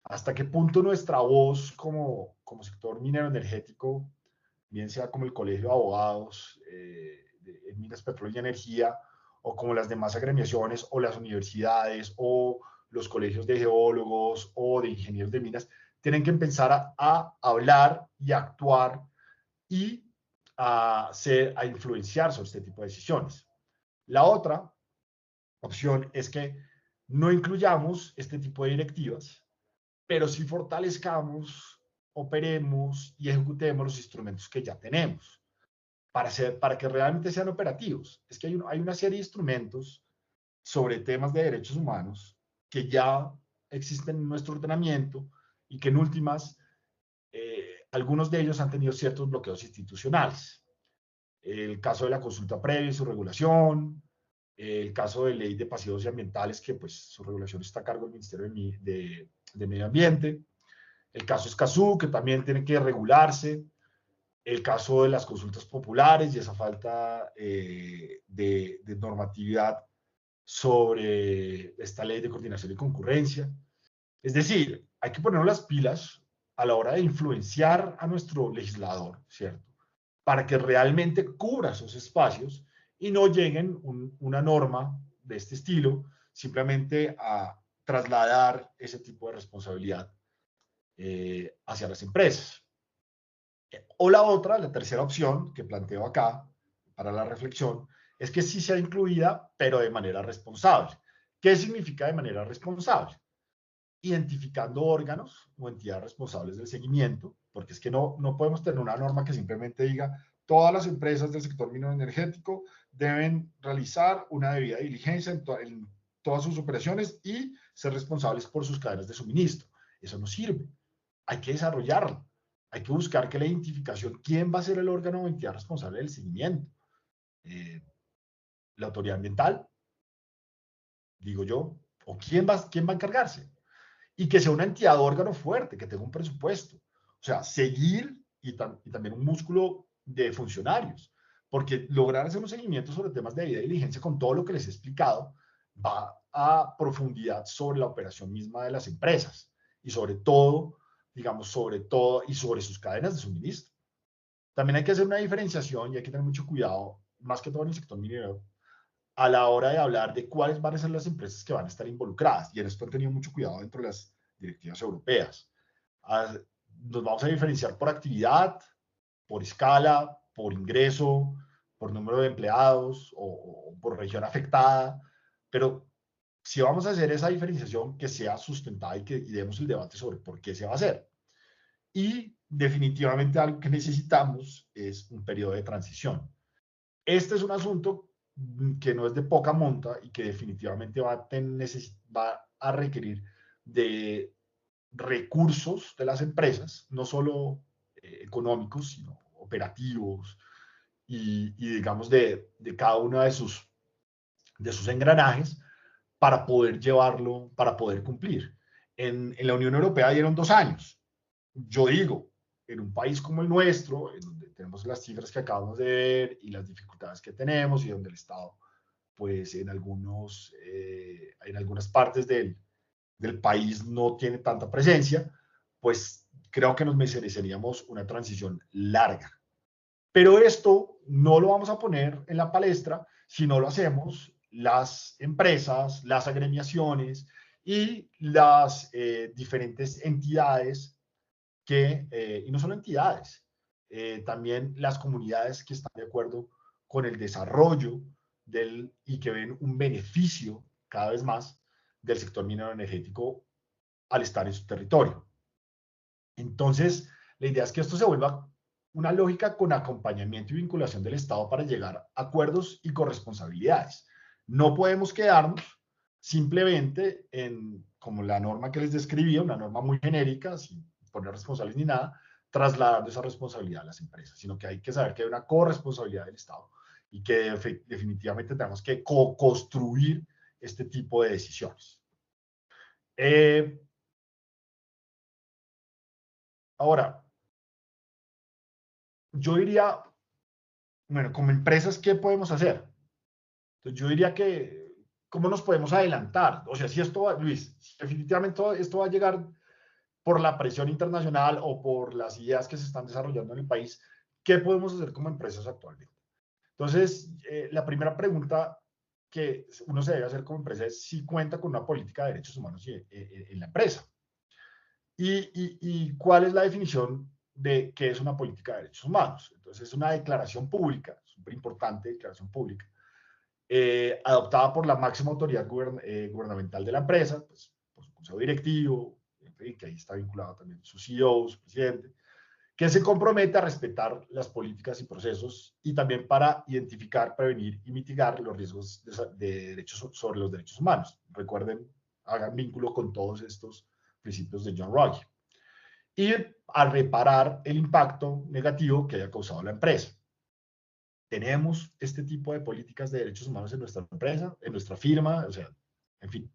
¿Hasta qué punto nuestra voz como sector minero energético, bien sea como el Colegio de Abogados, en Minas, Petróleo y Energía, o como las demás agremiaciones, o las universidades, o los colegios de geólogos, o de ingenieros de minas, tienen que empezar a hablar y a actuar y a influenciar sobre este tipo de decisiones? La otra opción es que no incluyamos este tipo de directivas, pero sí fortalezcamos, operemos y ejecutemos los instrumentos que ya tenemos para que realmente sean operativos. Es que hay una serie de instrumentos sobre temas de derechos humanos que ya existen en nuestro ordenamiento y que en últimas, algunos de ellos han tenido ciertos bloqueos institucionales. El caso de la consulta previa y su regulación, el caso de ley de pasivos y ambientales, que pues su regulación está a cargo del Ministerio de Medio Ambiente, el caso Escazú, que también tiene que regularse, el caso de las consultas populares y esa falta de normatividad sobre esta ley de coordinación y concurrencia. Es decir, hay que ponernos las pilas a la hora de influenciar a nuestro legislador, ¿cierto?, para que realmente cubra esos espacios y no lleguen una norma de este estilo simplemente a trasladar ese tipo de responsabilidad hacia las empresas. O la otra, la tercera opción que planteo acá para la reflexión, es que sí sea incluida, pero de manera responsable. ¿Qué significa de manera responsable? identificando órganos o entidades responsables del seguimiento, porque es que no podemos tener una norma que simplemente diga todas las empresas del sector minero energético deben realizar una debida diligencia en todas sus operaciones y ser responsables por sus cadenas de suministro. Eso no sirve. Hay que desarrollarlo. Hay que buscar que la identificación, quién va a ser el órgano o entidad responsable del seguimiento. La autoridad ambiental, digo yo, o quién va a encargarse. Y que sea una entidad o órgano fuerte, que tenga un presupuesto. O sea, seguir y también un músculo de funcionarios. Porque lograr hacer un seguimiento sobre temas de debida diligencia con todo lo que les he explicado va a profundidad sobre la operación misma de las empresas y sobre todo, digamos, sobre todo y sobre sus cadenas de suministro. También hay que hacer una diferenciación y hay que tener mucho cuidado, más que todo en el sector minero, a la hora de hablar de cuáles van a ser las empresas que van a estar involucradas. Y en esto han tenido mucho cuidado dentro de las directivas europeas. Nos vamos a diferenciar por actividad, por escala, por ingreso, por número de empleados o por región afectada. Pero si vamos a hacer esa diferenciación, que sea sustentada y demos el debate sobre por qué se va a hacer. Y definitivamente algo que necesitamos es un periodo de transición. Este es un asunto que no es de poca monta y que definitivamente va a requerir de recursos de las empresas, no solo económicos, sino operativos y digamos de cada uno de sus engranajes para poder llevarlo, para poder cumplir. En la Unión Europea dieron 2 años. Yo digo, en un país como el nuestro, en donde tenemos las cifras que acabamos de ver y las dificultades que tenemos y donde el Estado, pues en algunas partes del país no tiene tanta presencia, pues creo que nos mereceríamos una transición larga. Pero esto no lo vamos a poner en la palestra si no lo hacemos las empresas, las agremiaciones y las diferentes entidades y no solo entidades, también las comunidades que están de acuerdo con el desarrollo y que ven un beneficio cada vez más del sector minero energético al estar en su territorio. Entonces, la idea es que esto se vuelva una lógica con acompañamiento y vinculación del Estado para llegar a acuerdos y corresponsabilidades. No podemos quedarnos simplemente como la norma que les describía, una norma muy genérica, sin poner responsables ni nada, trasladando esa responsabilidad a las empresas, sino que hay que saber que hay una corresponsabilidad del Estado y que definitivamente tenemos que co-construir este tipo de decisiones. Ahora, yo diría, bueno, como empresas, ¿qué podemos hacer? Entonces, yo diría que, ¿cómo nos podemos adelantar? O sea, si esto va, Luis, si definitivamente esto va a llegar por la presión internacional o por las ideas que se están desarrollando en el país, ¿qué podemos hacer como empresas actualmente? Entonces, la primera pregunta que uno se debe hacer como empresa es si cuenta con una política de derechos humanos en la empresa. ¿Y cuál es la definición de qué es una política de derechos humanos? Entonces, es una declaración pública, súper importante, declaración pública, adoptada por la máxima autoridad gubernamental de la empresa, pues, por su consejo directivo, que ahí está vinculado también su CEO, su presidente, que se compromete a respetar las políticas y procesos y también para identificar, prevenir y mitigar los riesgos de derechos sobre los derechos humanos. Recuerden, hagan vínculo con todos estos principios de John Ruggie. Y a reparar el impacto negativo que haya causado la empresa. Tenemos este tipo de políticas de derechos humanos en nuestra empresa, en nuestra firma, o sea, en fin.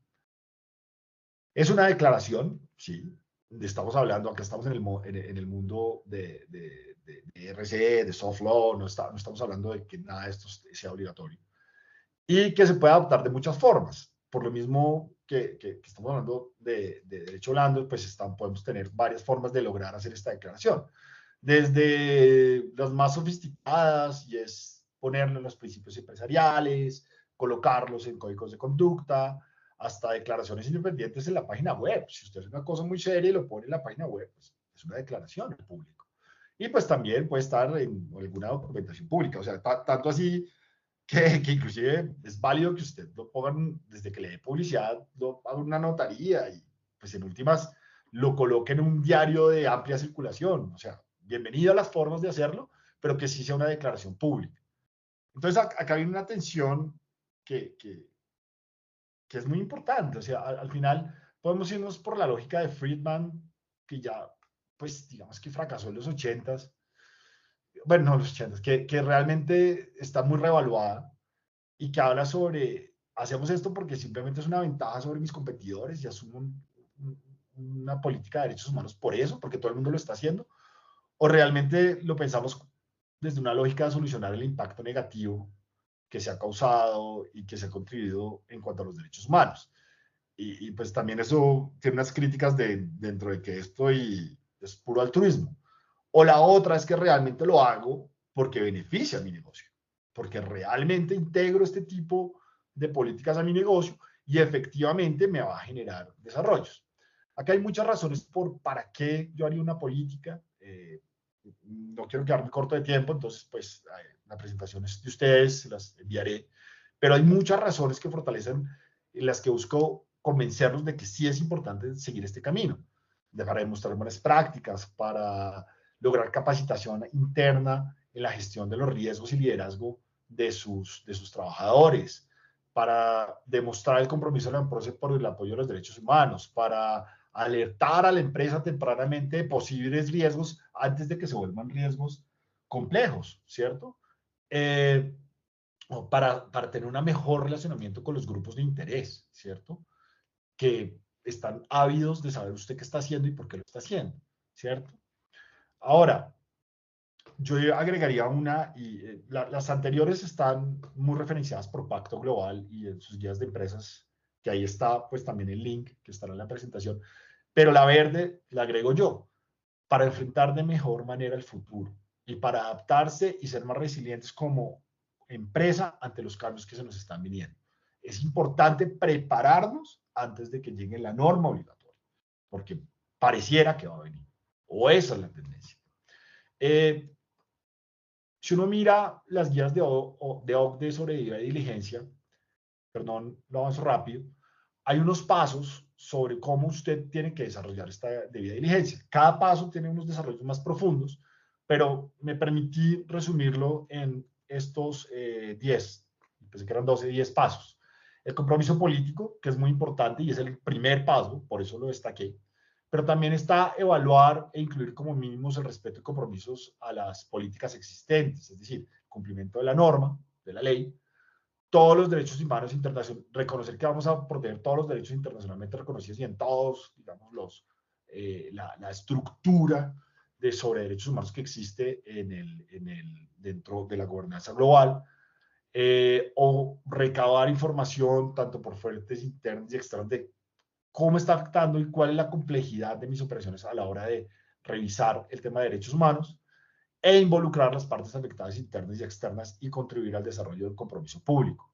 Es una declaración, sí. Estamos hablando, acá estamos en el mundo de RCE, de soft law, no estamos hablando de que nada de esto sea obligatorio. Y que se puede adoptar de muchas formas. Por lo mismo que estamos hablando de derecho blando, pues podemos tener varias formas de lograr hacer esta declaración. Desde las más sofisticadas, y es ponerlo en los principios empresariales, colocarlos en códigos de conducta, hasta declaraciones independientes en la página web. Si usted hace una cosa muy seria y lo pone en la página web, pues es una declaración al público. Y pues también puede estar en alguna documentación pública. O sea, tanto así que inclusive es válido que usted lo pongan, desde que le dé publicidad, lo haga una notaría y pues en últimas lo coloque en un diario de amplia circulación. O sea, bienvenido a las formas de hacerlo, pero que sí sea una declaración pública. Entonces, acá viene una tensión que es muy importante. O sea, al final podemos irnos por la lógica de Friedman, que ya, pues, digamos que fracasó en los 80s. Bueno, no los 80s, que realmente está muy revaluada y que habla sobre, hacemos esto porque simplemente es una ventaja sobre mis competidores y asumo una política de derechos humanos por eso, porque todo el mundo lo está haciendo, o realmente lo pensamos desde una lógica de solucionar el impacto negativo que se ha causado y que se ha contribuido en cuanto a los derechos humanos. Y pues también eso tiene unas críticas dentro de que esto es puro altruismo. O la otra es que realmente lo hago porque beneficia a mi negocio, porque realmente integro este tipo de políticas a mi negocio y efectivamente me va a generar desarrollos. Acá hay muchas razones para qué yo haría una política. No quiero quedarme corto de tiempo, entonces pues la presentación es de ustedes, se las enviaré, pero hay muchas razones que fortalecen, en las que busco convencerlos de que sí es importante seguir este camino, para demostrar buenas prácticas, para lograr capacitación interna en la gestión de los riesgos y liderazgo de sus trabajadores, para demostrar el compromiso de la empresa por el apoyo de los derechos humanos, para alertar a la empresa tempranamente de posibles riesgos antes de que se vuelvan riesgos complejos, ¿cierto? Para tener un mejor relacionamiento con los grupos de interés, ¿cierto? Que están ávidos de saber usted qué está haciendo y por qué lo está haciendo, ¿cierto? Ahora, yo agregaría una, y las anteriores están muy referenciadas por Pacto Global y en sus guías de empresas, que ahí está pues también el link que estará en la presentación, pero la verde la agrego yo, para enfrentar de mejor manera el futuro y para adaptarse y ser más resilientes como empresa ante los cambios que se nos están viniendo. Es importante prepararnos antes de que llegue la norma obligatoria, porque pareciera que va a venir, o esa es la tendencia. Si uno mira las guías de OCDE sobre debida diligencia, perdón, lo avanzo rápido, hay unos pasos sobre cómo usted tiene que desarrollar esta debida diligencia. Cada paso tiene unos desarrollos más profundos, pero me permití resumirlo en estos 10, pensé que eran 12, 10 pasos. El compromiso político, que es muy importante y es el primer paso, por eso lo destaqué, pero también está evaluar e incluir como mínimos el respeto y compromisos a las políticas existentes, es decir, cumplimiento de la norma, de la ley, todos los derechos humanos internacionales, reconocer que vamos a proteger todos los derechos internacionalmente reconocidos y en todos, digamos, la estructura sobre derechos humanos que existe dentro de la gobernanza global, o recabar información tanto por fuentes internas y externas de cómo está afectando y cuál es la complejidad de mis operaciones a la hora de revisar el tema de derechos humanos, e involucrar las partes afectadas internas y externas y contribuir al desarrollo del compromiso público.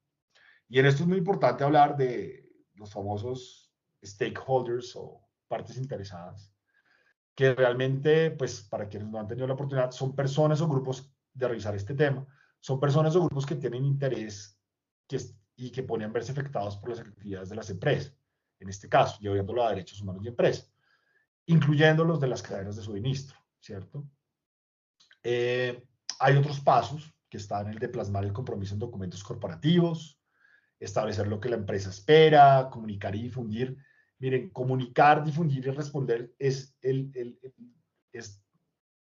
Y en esto es muy importante hablar de los famosos stakeholders o partes interesadas, que realmente, pues para quienes no han tenido la oportunidad, son personas o grupos de revisar este tema, son personas o grupos que tienen interés y que podrían verse afectados por las actividades de las empresas, en este caso, llevándolo a derechos humanos y empresas, incluyendo los de las cadenas de suministro, ¿cierto? Hay otros pasos que están en el de plasmar el compromiso en documentos corporativos, establecer lo que la empresa espera, comunicar y difundir. Miren, comunicar, difundir y responder es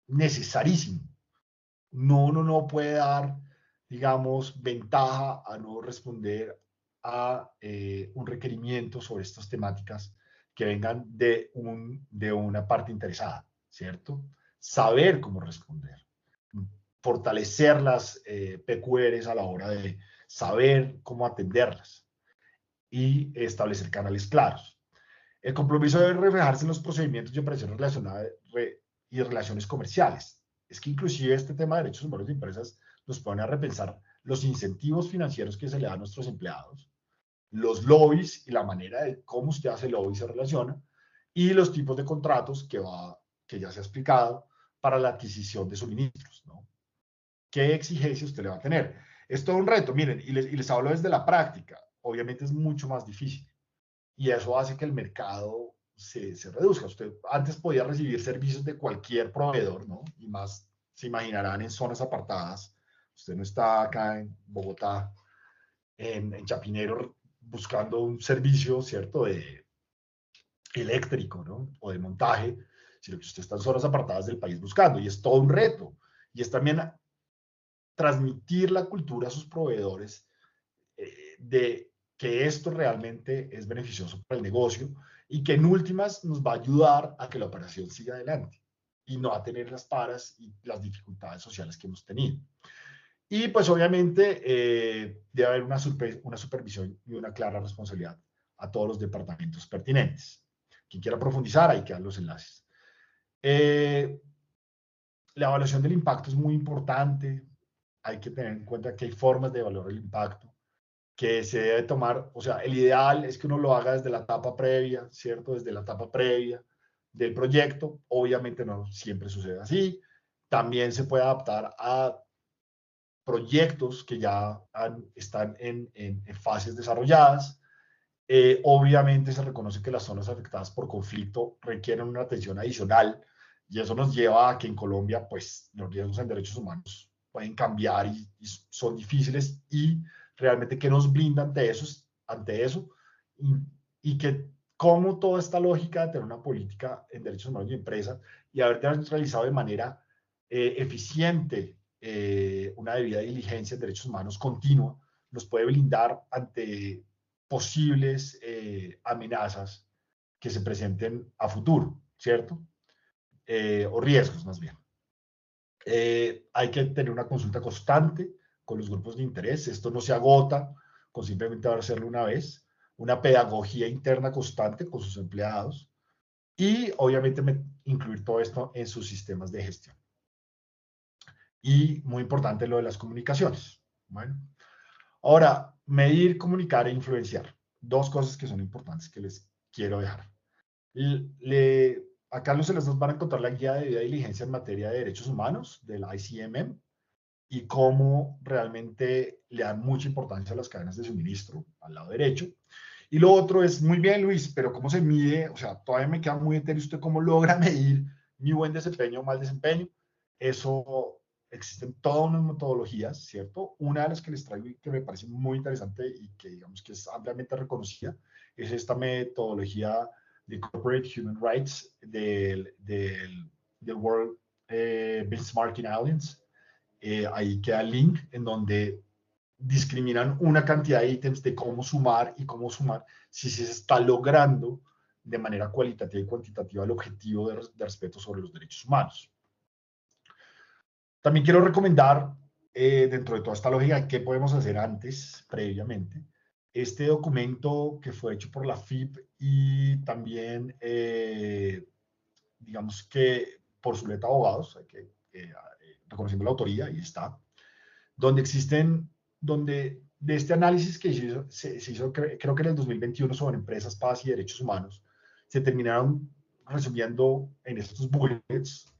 necesarísimo. No puede dar, digamos, ventaja a no responder a un requerimiento sobre estas temáticas que vengan de una parte interesada, ¿cierto? Saber cómo responder, fortalecer las PQRs a la hora de saber cómo atenderlas y establecer canales claros. El compromiso debe reflejarse en los procedimientos y operaciones relacionadas y relaciones comerciales. Es que inclusive este tema de derechos humanos de empresas nos pone a repensar los incentivos financieros que se le dan a nuestros empleados, los lobbies y la manera de cómo usted hace lobby y se relaciona, y los tipos de contratos que ya se ha explicado para la adquisición de suministros, ¿no? ¿Qué exigencia usted le va a tener? Es todo un reto, miren, y les hablo desde la práctica. Obviamente es mucho más difícil. Y eso hace que el mercado se reduzca. Usted antes podía recibir servicios de cualquier proveedor, ¿no? Y más se imaginarán en zonas apartadas. Usted no está acá en Bogotá, en Chapinero, buscando un servicio, ¿cierto?, de eléctrico, ¿no? O de montaje, sino que usted está en zonas apartadas del país buscando, y es todo un reto. Y es también transmitir la cultura a sus proveedores de que esto realmente es beneficioso para el negocio y que en últimas nos va a ayudar a que la operación siga adelante y no a tener las paras y las dificultades sociales que hemos tenido. Y pues obviamente debe haber una supervisión y una clara responsabilidad a todos los departamentos pertinentes. Quien quiera profundizar, ahí quedan los enlaces. La evaluación del impacto es muy importante. Hay que tener en cuenta que hay formas de evaluar el impacto que se debe tomar. O sea, el ideal es que uno lo haga desde la etapa previa, ¿cierto? Desde la etapa previa del proyecto. Obviamente no siempre sucede así. También se puede adaptar a proyectos que ya están en fases desarrolladas. Obviamente se reconoce que las zonas afectadas por conflicto requieren una atención adicional, y eso nos lleva a que en Colombia pues los riesgos en derechos humanos pueden cambiar y son difíciles, y realmente que nos blinda ante eso y que como toda esta lógica de tener una política en derechos humanos y empresas y haber realizado de manera eficiente una debida diligencia en derechos humanos continua nos puede blindar ante posibles amenazas que se presenten a futuro, ¿cierto? O riesgos más bien. Hay que tener una consulta constante con los grupos de interés. Esto no se agota con simplemente hacerlo una vez. Una pedagogía interna constante con sus empleados y obviamente incluir todo esto en sus sistemas de gestión. Y muy importante lo de las comunicaciones. Bueno, ahora, medir, comunicar e influenciar. Dos cosas que son importantes que les quiero dejar. Acá los nos van a encontrar la guía de debida diligencia en materia de derechos humanos del ICMM y cómo realmente le dan mucha importancia a las cadenas de suministro al lado derecho. Y lo otro es, muy bien Luis, pero ¿cómo se mide? O sea, todavía me queda muy entero usted cómo logra medir mi buen desempeño o mal desempeño. Eso, existen todas unas metodologías, ¿cierto? Una de las que les traigo y que me parece muy interesante y que digamos que es ampliamente reconocida es esta metodología de Corporate Human Rights del World Benchmarking Alliance. Ahí queda el link en donde discriminan una cantidad de ítems de cómo sumar y cómo sumar si se está logrando de manera cualitativa y cuantitativa el objetivo de respeto sobre los derechos humanos. También quiero recomendar, dentro de toda esta lógica, qué podemos hacer antes, previamente, este documento que fue hecho por la FIP y también, digamos que por Zuleta Abogados, reconociendo la autoría, ahí está, donde de este análisis que se hizo creo que en el 2021 sobre empresas, paz y derechos humanos, se terminaron resumiendo en estos bullets,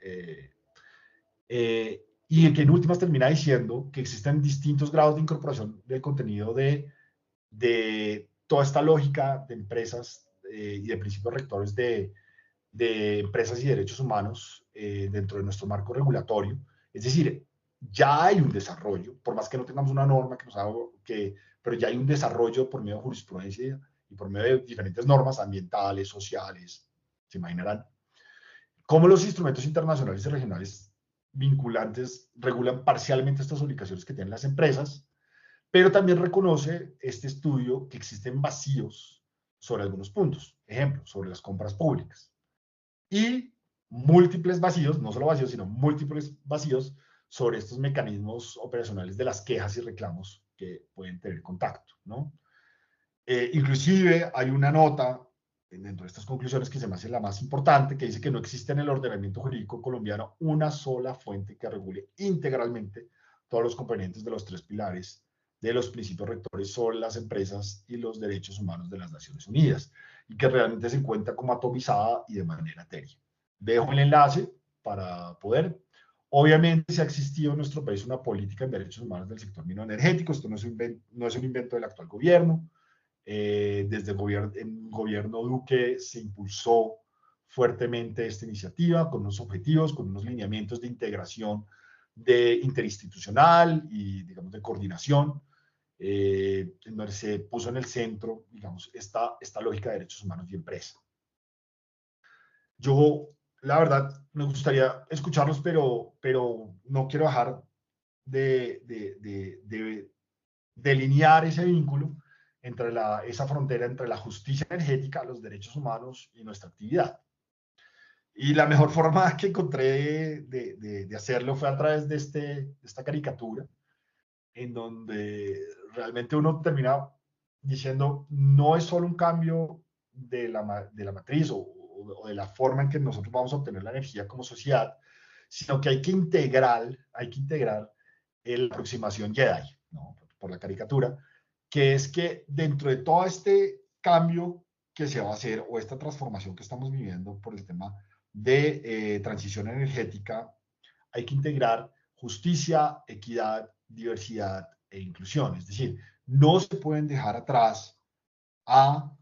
y que en últimas termina diciendo que existen distintos grados de incorporación del contenido de toda esta lógica de empresas y de principios rectores de empresas y derechos humanos dentro de nuestro marco regulatorio. Es decir, ya hay un desarrollo, por más que no tengamos una norma que nos haga pero ya hay un desarrollo por medio de jurisprudencia y por medio de diferentes normas ambientales, sociales, se imaginarán, cómo los instrumentos internacionales y regionales vinculantes regulan parcialmente estas obligaciones que tienen las empresas, pero también reconoce este estudio que existen vacíos sobre algunos puntos. Ejemplo, sobre las compras públicas. Y múltiples vacíos, no solo vacíos, sino múltiples vacíos sobre estos mecanismos operacionales de las quejas y reclamos que pueden tener contacto, ¿no? Inclusive hay una nota dentro de estas conclusiones que se me hace la más importante, que dice que no existe en el ordenamiento jurídico colombiano una sola fuente que regule integralmente todos los componentes de los tres pilares de los principios rectores sobre las empresas y los derechos humanos de las Naciones Unidas, y que realmente se encuentra como atomizada y de manera etérea. Dejo el enlace para poder. Obviamente, se ha existido en nuestro país una política en derechos humanos del sector minero energético. Esto no es un invento del actual gobierno. Desde el gobierno Duque se impulsó fuertemente esta iniciativa con unos objetivos, con unos lineamientos de integración interinstitucional y, digamos, de coordinación, en donde se puso en el centro, digamos, esta lógica de derechos humanos y empresa. Yo, la verdad, me gustaría escucharlos, pero no quiero dejar de delinear ese vínculo entre esa frontera entre la justicia energética, los derechos humanos y nuestra actividad. Y la mejor forma que encontré de hacerlo fue a través de esta caricatura, en donde realmente uno termina diciendo, no es solo un cambio de la matriz o de la forma en que nosotros vamos a obtener la energía como sociedad, sino que hay que integrar la aproximación Jedi, ¿no? Por la caricatura, que es que dentro de todo este cambio que se va a hacer o esta transformación que estamos viviendo por el tema de transición energética, hay que integrar justicia, equidad, diversidad e inclusión. Es decir, no se pueden dejar atrás a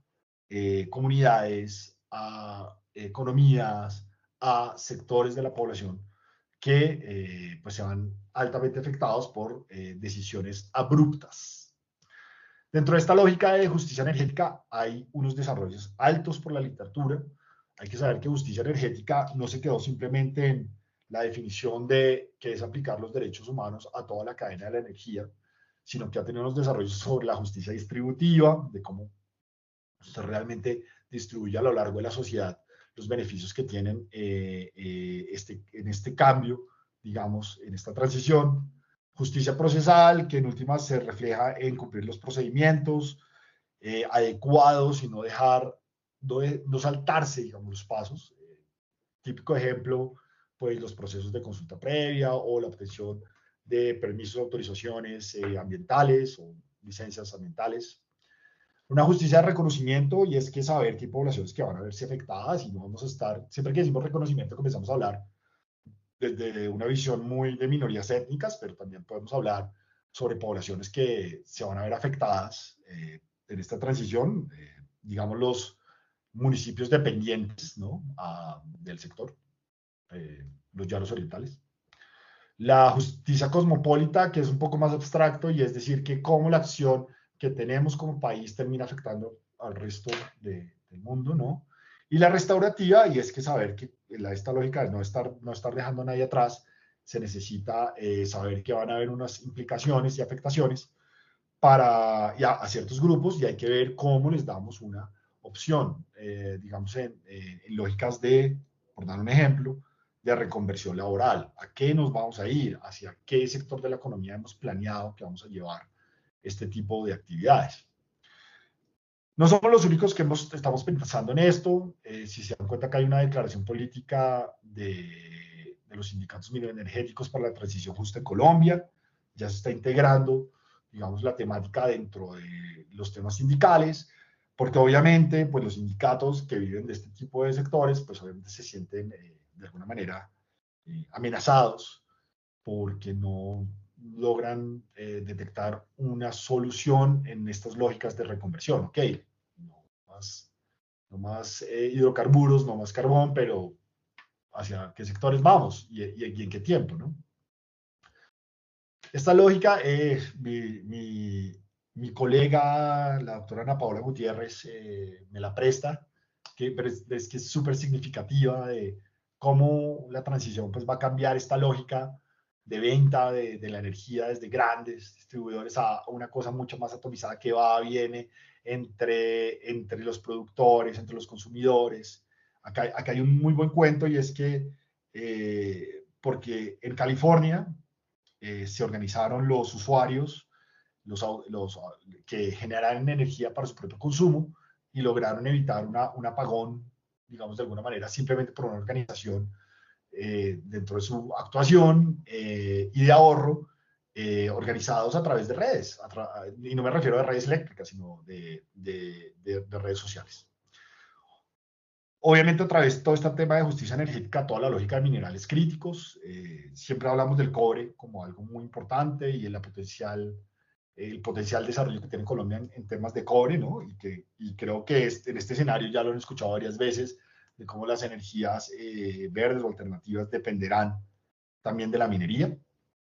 comunidades, a economías, a sectores de la población que pues se van altamente afectados por decisiones abruptas. Dentro de esta lógica de justicia energética hay unos desarrollos altos por la literatura. Hay que saber que justicia energética no se quedó simplemente en la definición de qué es aplicar los derechos humanos a toda la cadena de la energía, sino que ha tenido unos desarrollos sobre la justicia distributiva, de cómo se realmente distribuye a lo largo de la sociedad los beneficios que tienen en este cambio, digamos, en esta transición. Justicia procesal, que en últimas se refleja en cumplir los procedimientos adecuados y no dejar, no saltarse, digamos, los pasos. Típico ejemplo, pues los procesos de consulta previa o la obtención de permisos, autorizaciones ambientales o licencias ambientales. Una justicia de reconocimiento, y es que saber que hay poblaciones que van a verse afectadas y no vamos a estar, siempre que decimos reconocimiento comenzamos a hablar desde una visión muy de minorías étnicas, pero también podemos hablar sobre poblaciones que se van a ver afectadas en esta transición, digamos los municipios dependientes, ¿no? Del sector, los llanos orientales. La justicia cosmopolita, que es un poco más abstracto, y es decir, que cómo la acción que tenemos como país termina afectando al resto del mundo, ¿no? Y la restaurativa, y es que saber que esta lógica de no estar dejando a nadie atrás, se necesita saber que van a haber unas implicaciones y afectaciones a ciertos grupos, y hay que ver cómo les damos una opción, digamos, en lógicas por dar un ejemplo, de reconversión laboral. ¿A qué nos vamos a ir? ¿Hacia qué sector de la economía hemos planeado que vamos a llevar este tipo de actividades? No somos los únicos que estamos pensando en esto. Si se dan cuenta que hay una declaración política de los sindicatos mineroenergéticos para la transición justa en Colombia, ya se está integrando, digamos, la temática dentro de los temas sindicales, porque obviamente, pues los sindicatos que viven de este tipo de sectores, pues obviamente se sienten de alguna manera amenazados porque no logran detectar una solución en estas lógicas de reconversión. Ok, no más hidrocarburos, no más carbón, pero ¿hacia qué sectores vamos y en qué tiempo, ¿no? Esta lógica, mi colega, la doctora Ana Paola Gutiérrez, me la presta, pero es que es súper significativa de cómo la transición pues, va a cambiar esta lógica de venta de la energía desde grandes distribuidores a una cosa mucho más atomizada que va, viene entre los productores, entre los consumidores. Acá hay un muy buen cuento, y es que porque en California se organizaron los usuarios que generaran energía para su propio consumo y lograron evitar un apagón, digamos de alguna manera, simplemente por una organización dentro de su actuación y de ahorro, organizados a través de redes, y no me refiero a redes eléctricas, sino de redes sociales. Obviamente a través de todo este tema de justicia energética, toda la lógica de minerales críticos, siempre hablamos del cobre como algo muy importante y en la potencial el potencial desarrollo que tiene Colombia en temas de cobre, ¿no? Y creo que en este escenario ya lo han escuchado varias veces, de cómo las energías verdes o alternativas dependerán también de la minería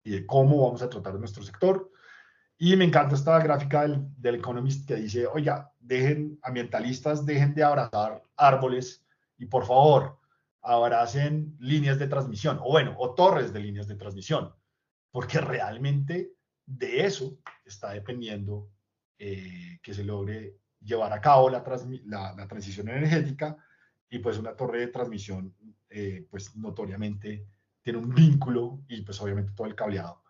y de cómo vamos a tratar nuestro sector. Y me encanta esta gráfica del Economist que dice, oiga, ambientalistas, dejen de abrazar árboles y por favor, abracen líneas de transmisión, o bueno, o torres de líneas de transmisión, porque realmente de eso está dependiendo que se logre llevar a cabo la transición energética, y pues una torre de transmisión, pues notoriamente tiene un vínculo y pues obviamente todo el cableado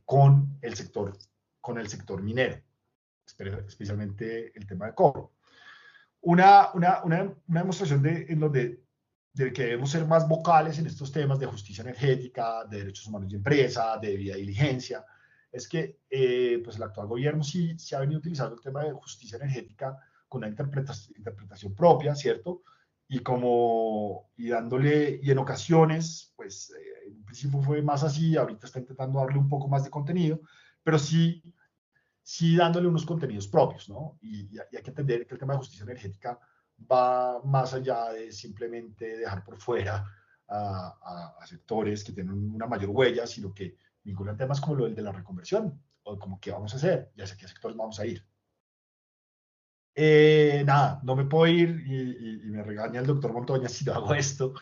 con el sector minero, especialmente el tema de cobre. Una demostración de que debemos ser más vocales en estos temas de justicia energética, de derechos humanos de empresa, de debida diligencia, es que pues el actual gobierno sí ha venido utilizando el tema de justicia energética con una interpretación propia, ¿cierto? Y en ocasiones, pues en un principio fue más así, ahorita está intentando darle un poco más de contenido, pero sí dándole unos contenidos propios, ¿no? Y hay que entender que el tema de justicia energética va más allá de simplemente dejar por fuera a sectores que tienen una mayor huella, sino que vinculan temas como lo del de la reconversión, o como qué vamos a hacer, ya sé qué sectores vamos a ir. Nada, no me puedo ir y me regaña el doctor Montoya si no hago esto.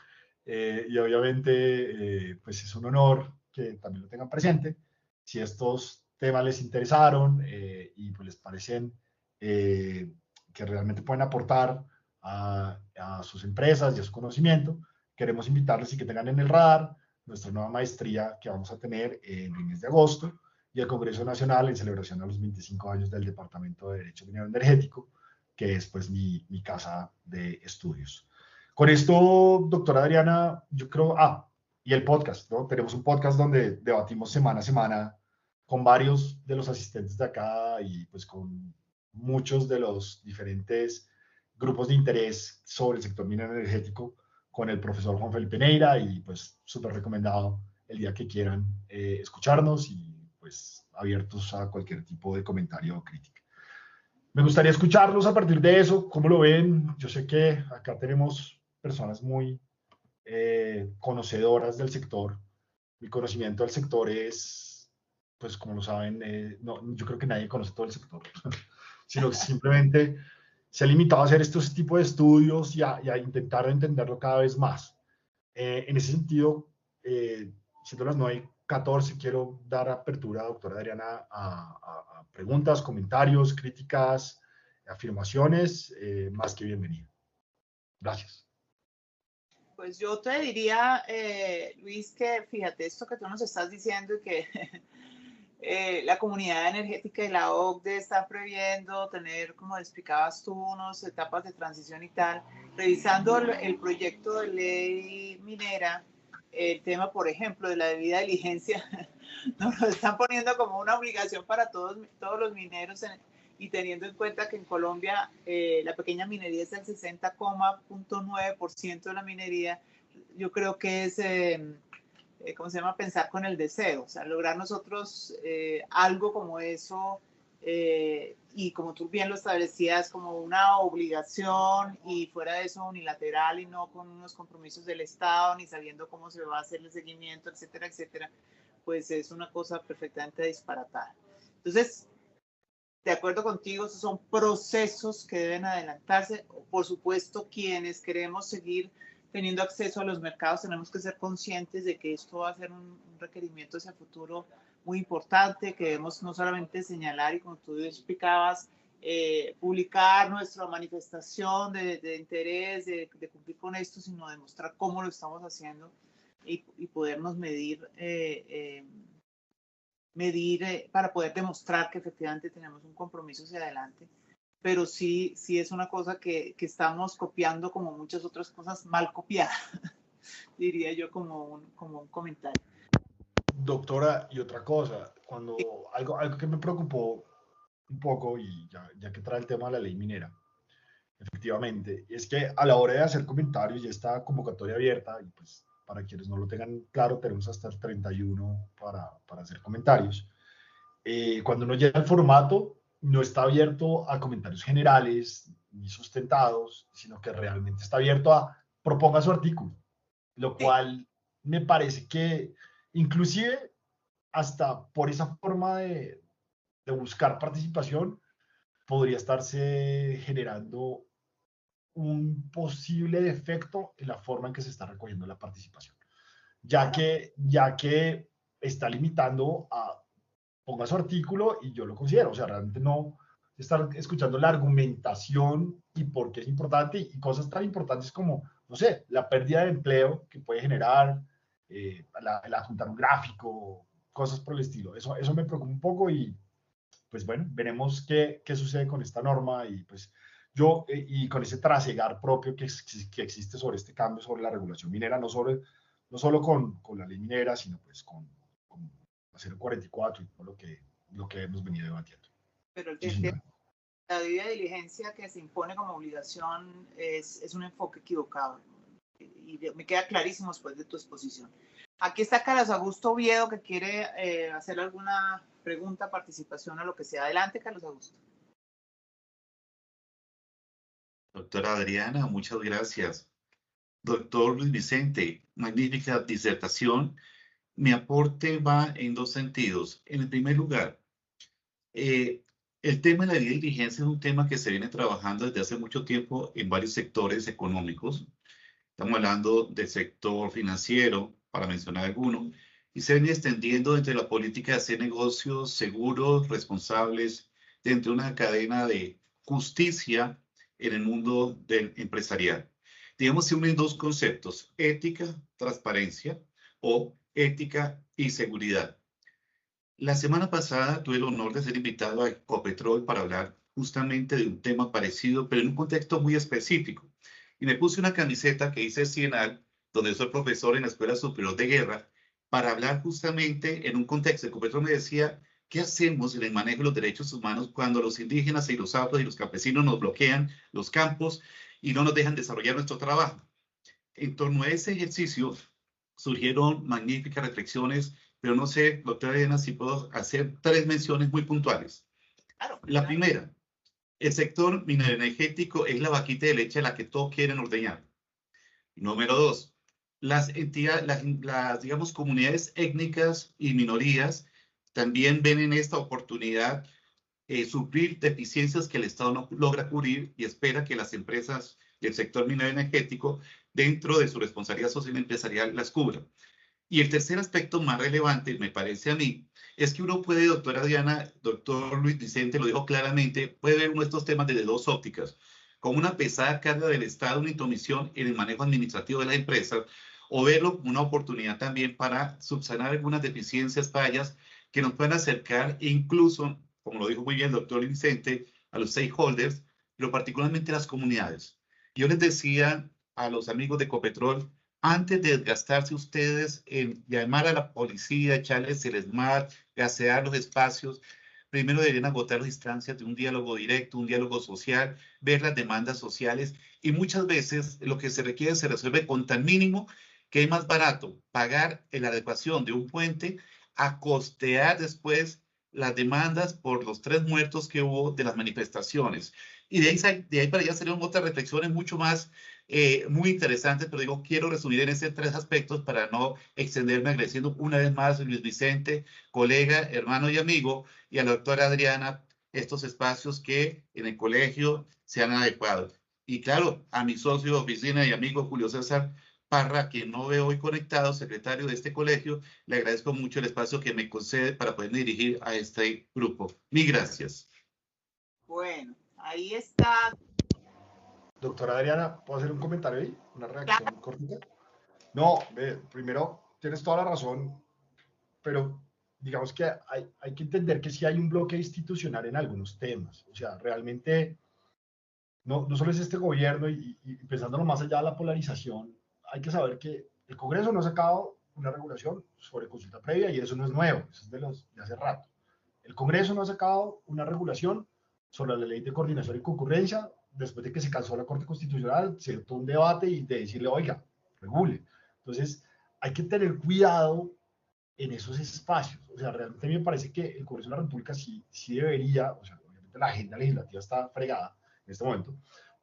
Y obviamente, pues es un honor que también lo tengan presente. Si estos temas les interesaron y pues les parecen que realmente pueden aportar a sus empresas y a su conocimiento, queremos invitarles y que tengan en el radar nuestra nueva maestría que vamos a tener en el mes de agosto y el Congreso Nacional en celebración a los 25 años del Departamento de Derecho Minero Energético, que es pues mi casa de estudios. Con esto, doctora Adriana, yo creo, y el podcast, ¿no? Tenemos un podcast donde debatimos semana a semana con varios de los asistentes de acá y pues con muchos de los diferentes grupos de interés sobre el sector minero energético con el profesor Juan Felipe Neira, y pues súper recomendado el día que quieran escucharnos y pues abiertos a cualquier tipo de comentario o crítica. Me gustaría escucharlos a partir de eso, ¿cómo lo ven? Yo sé que acá tenemos personas muy conocedoras del sector. Mi conocimiento del sector es, pues como lo saben, no, yo creo que nadie conoce todo el sector, sino que simplemente se ha limitado a hacer estos tipos de estudios y a intentar entenderlo cada vez más. En ese sentido, siendo las 9:14, quiero dar apertura, doctora Adriana, a preguntas, comentarios, críticas, afirmaciones, más que bienvenida. Gracias. Pues yo te diría, Luis, que fíjate esto que tú nos estás diciendo y que la comunidad energética y la OCDE están previendo tener, como explicabas tú, unas etapas de transición y tal. Revisando el proyecto de ley minera, el tema, por ejemplo, de la debida diligencia, nos lo están poniendo como una obligación para todos los mineros y teniendo en cuenta que en Colombia la pequeña minería es el 60,9% de la minería, yo creo que es, ¿cómo se llama?, pensar con el deseo, o sea, lograr nosotros algo como eso, y como tú bien lo establecías, como una obligación y fuera de eso unilateral y no con unos compromisos del Estado, ni sabiendo cómo se va a hacer el seguimiento, etcétera, etcétera, pues es una cosa perfectamente disparatada. Entonces, de acuerdo contigo, esos son procesos que deben adelantarse. Por supuesto, quienes queremos seguir teniendo acceso a los mercados, tenemos que ser conscientes de que esto va a ser un requerimiento hacia el futuro muy importante, que debemos no solamente señalar y, como tú explicabas, publicar nuestra manifestación de interés, de cumplir con esto, sino demostrar cómo lo estamos haciendo y podernos medir para poder demostrar que efectivamente tenemos un compromiso hacia adelante. Pero sí es una cosa que estamos copiando como muchas otras cosas mal copiadas, diría yo como un comentario. Doctora, y otra cosa, algo que me preocupó un poco, y ya que trae el tema de la ley minera, efectivamente, es que a la hora de hacer comentarios, ya está convocatoria abierta, y pues para quienes no lo tengan claro, tenemos hasta el 31 para hacer comentarios. cuando uno llega al formato, no está abierto a comentarios generales ni sustentados, sino que realmente está abierto a proponga su artículo, lo cual me parece que inclusive hasta por esa forma de buscar participación podría estarse generando un posible defecto en la forma en que se está recogiendo la participación, ya que está limitando a ponga su artículo y yo lo considero, o sea, realmente no estar escuchando la argumentación y por qué es importante y cosas tan importantes como, no sé, la pérdida de empleo que puede generar, el adjuntar un gráfico, cosas por el estilo. Eso me preocupa un poco y pues bueno, veremos qué sucede con esta norma y pues y con ese trasegar propio que existe sobre este cambio, sobre la regulación minera, no solo con la ley minera, sino pues con la 044 y todo lo que hemos venido debatiendo. Pero Sí, la debida diligencia que se impone como obligación es un enfoque equivocado. Y me queda clarísimo después de tu exposición. Aquí está Carlos Augusto Oviedo, que quiere hacer alguna pregunta, participación o lo que sea. Adelante, Carlos Augusto. Doctora Adriana, muchas gracias. Doctor Luis Vicente, magnífica disertación. Mi aporte va en dos sentidos. En el primer lugar, el tema de la debida diligencia es un tema que se viene trabajando desde hace mucho tiempo en varios sectores económicos. Estamos hablando del sector financiero, para mencionar alguno, y se viene extendiendo entre la política de hacer negocios seguros, responsables, dentro de una cadena de justicia en el mundo del empresarial. Digamos, se unen dos conceptos, ética, transparencia, o ética y seguridad. La semana pasada tuve el honor de ser invitado a Ecopetrol para hablar justamente de un tema parecido, pero en un contexto muy específico. Y me puse una camiseta que dice CIENAL, donde soy profesor en la Escuela Superior de Guerra, para hablar justamente en un contexto. Ecopetrol me decía, ¿qué hacemos en el manejo de los derechos humanos cuando los indígenas y los afros y los campesinos nos bloquean los campos y no nos dejan desarrollar nuestro trabajo? En torno a ese ejercicio surgieron magníficas reflexiones, pero no sé, doctora Elena, si puedo hacer tres menciones muy puntuales. Claro. La primera, el sector mineroenergético es la vaquita de leche a la que todos quieren ordeñar. Número dos, las entidades, digamos, comunidades étnicas y minorías también ven en esta oportunidad suplir deficiencias que el Estado no logra cubrir y espera que las empresas del sector mineroenergético, dentro de su responsabilidad social empresarial, las cubran. Y el tercer aspecto más relevante, me parece a mí, es que uno puede, doctora Diana, doctor Luis Vicente lo dijo claramente, puede ver uno de estos temas desde dos ópticas, como una pesada carga del Estado, una intromisión en el manejo administrativo de las empresas, o verlo como una oportunidad también para subsanar algunas deficiencias, fallas, que nos puedan acercar e incluso, como lo dijo muy bien el doctor Luis Vicente, a los stakeholders, pero particularmente a las comunidades. Yo les decía a los amigos de Ecopetrol, antes de desgastarse ustedes en llamar a la policía, echarles el SMART, gasear los espacios, primero deberían agotar las instancias de un diálogo directo, un diálogo social, ver las demandas sociales y muchas veces lo que se requiere se resuelve con tan mínimo que es más barato pagar en la adecuación de un puente a costear después las demandas por los 3 muertos que hubo de las manifestaciones. Y de ahí para allá serían otras reflexiones mucho más muy interesantes, pero digo, quiero resumir en esos 3 aspectos para no extenderme, agradeciendo una vez más a Luis Vicente, colega, hermano y amigo, y a la doctora Adriana, estos espacios que en el colegio se han adecuado. Y claro, a mi socio de oficina y amigo Julio César Parra, quien no veo hoy conectado, secretario de este colegio, le agradezco mucho el espacio que me concede para poder dirigir a este grupo. Mil gracias. Bueno, ahí está. Doctora Adriana, ¿puedo hacer un comentario ahí? ¿Una reacción cortita? No, primero, tienes toda la razón, pero digamos que hay que entender que sí hay un bloque institucional en algunos temas. O sea, realmente no solo es este gobierno y pensándolo más allá de la polarización, hay que saber que el Congreso no ha sacado una regulación sobre consulta previa y eso no es nuevo, eso es de hace rato. El Congreso no ha sacado una regulación sobre la ley de coordinación y concurrencia después de que se cansó la Corte Constitucional, se dio un debate y de decirle, oiga, regule. Entonces, hay que tener cuidado en esos espacios. O sea, realmente a mí me parece que el Congreso de la República sí debería, o sea, obviamente la agenda legislativa está fregada en este momento,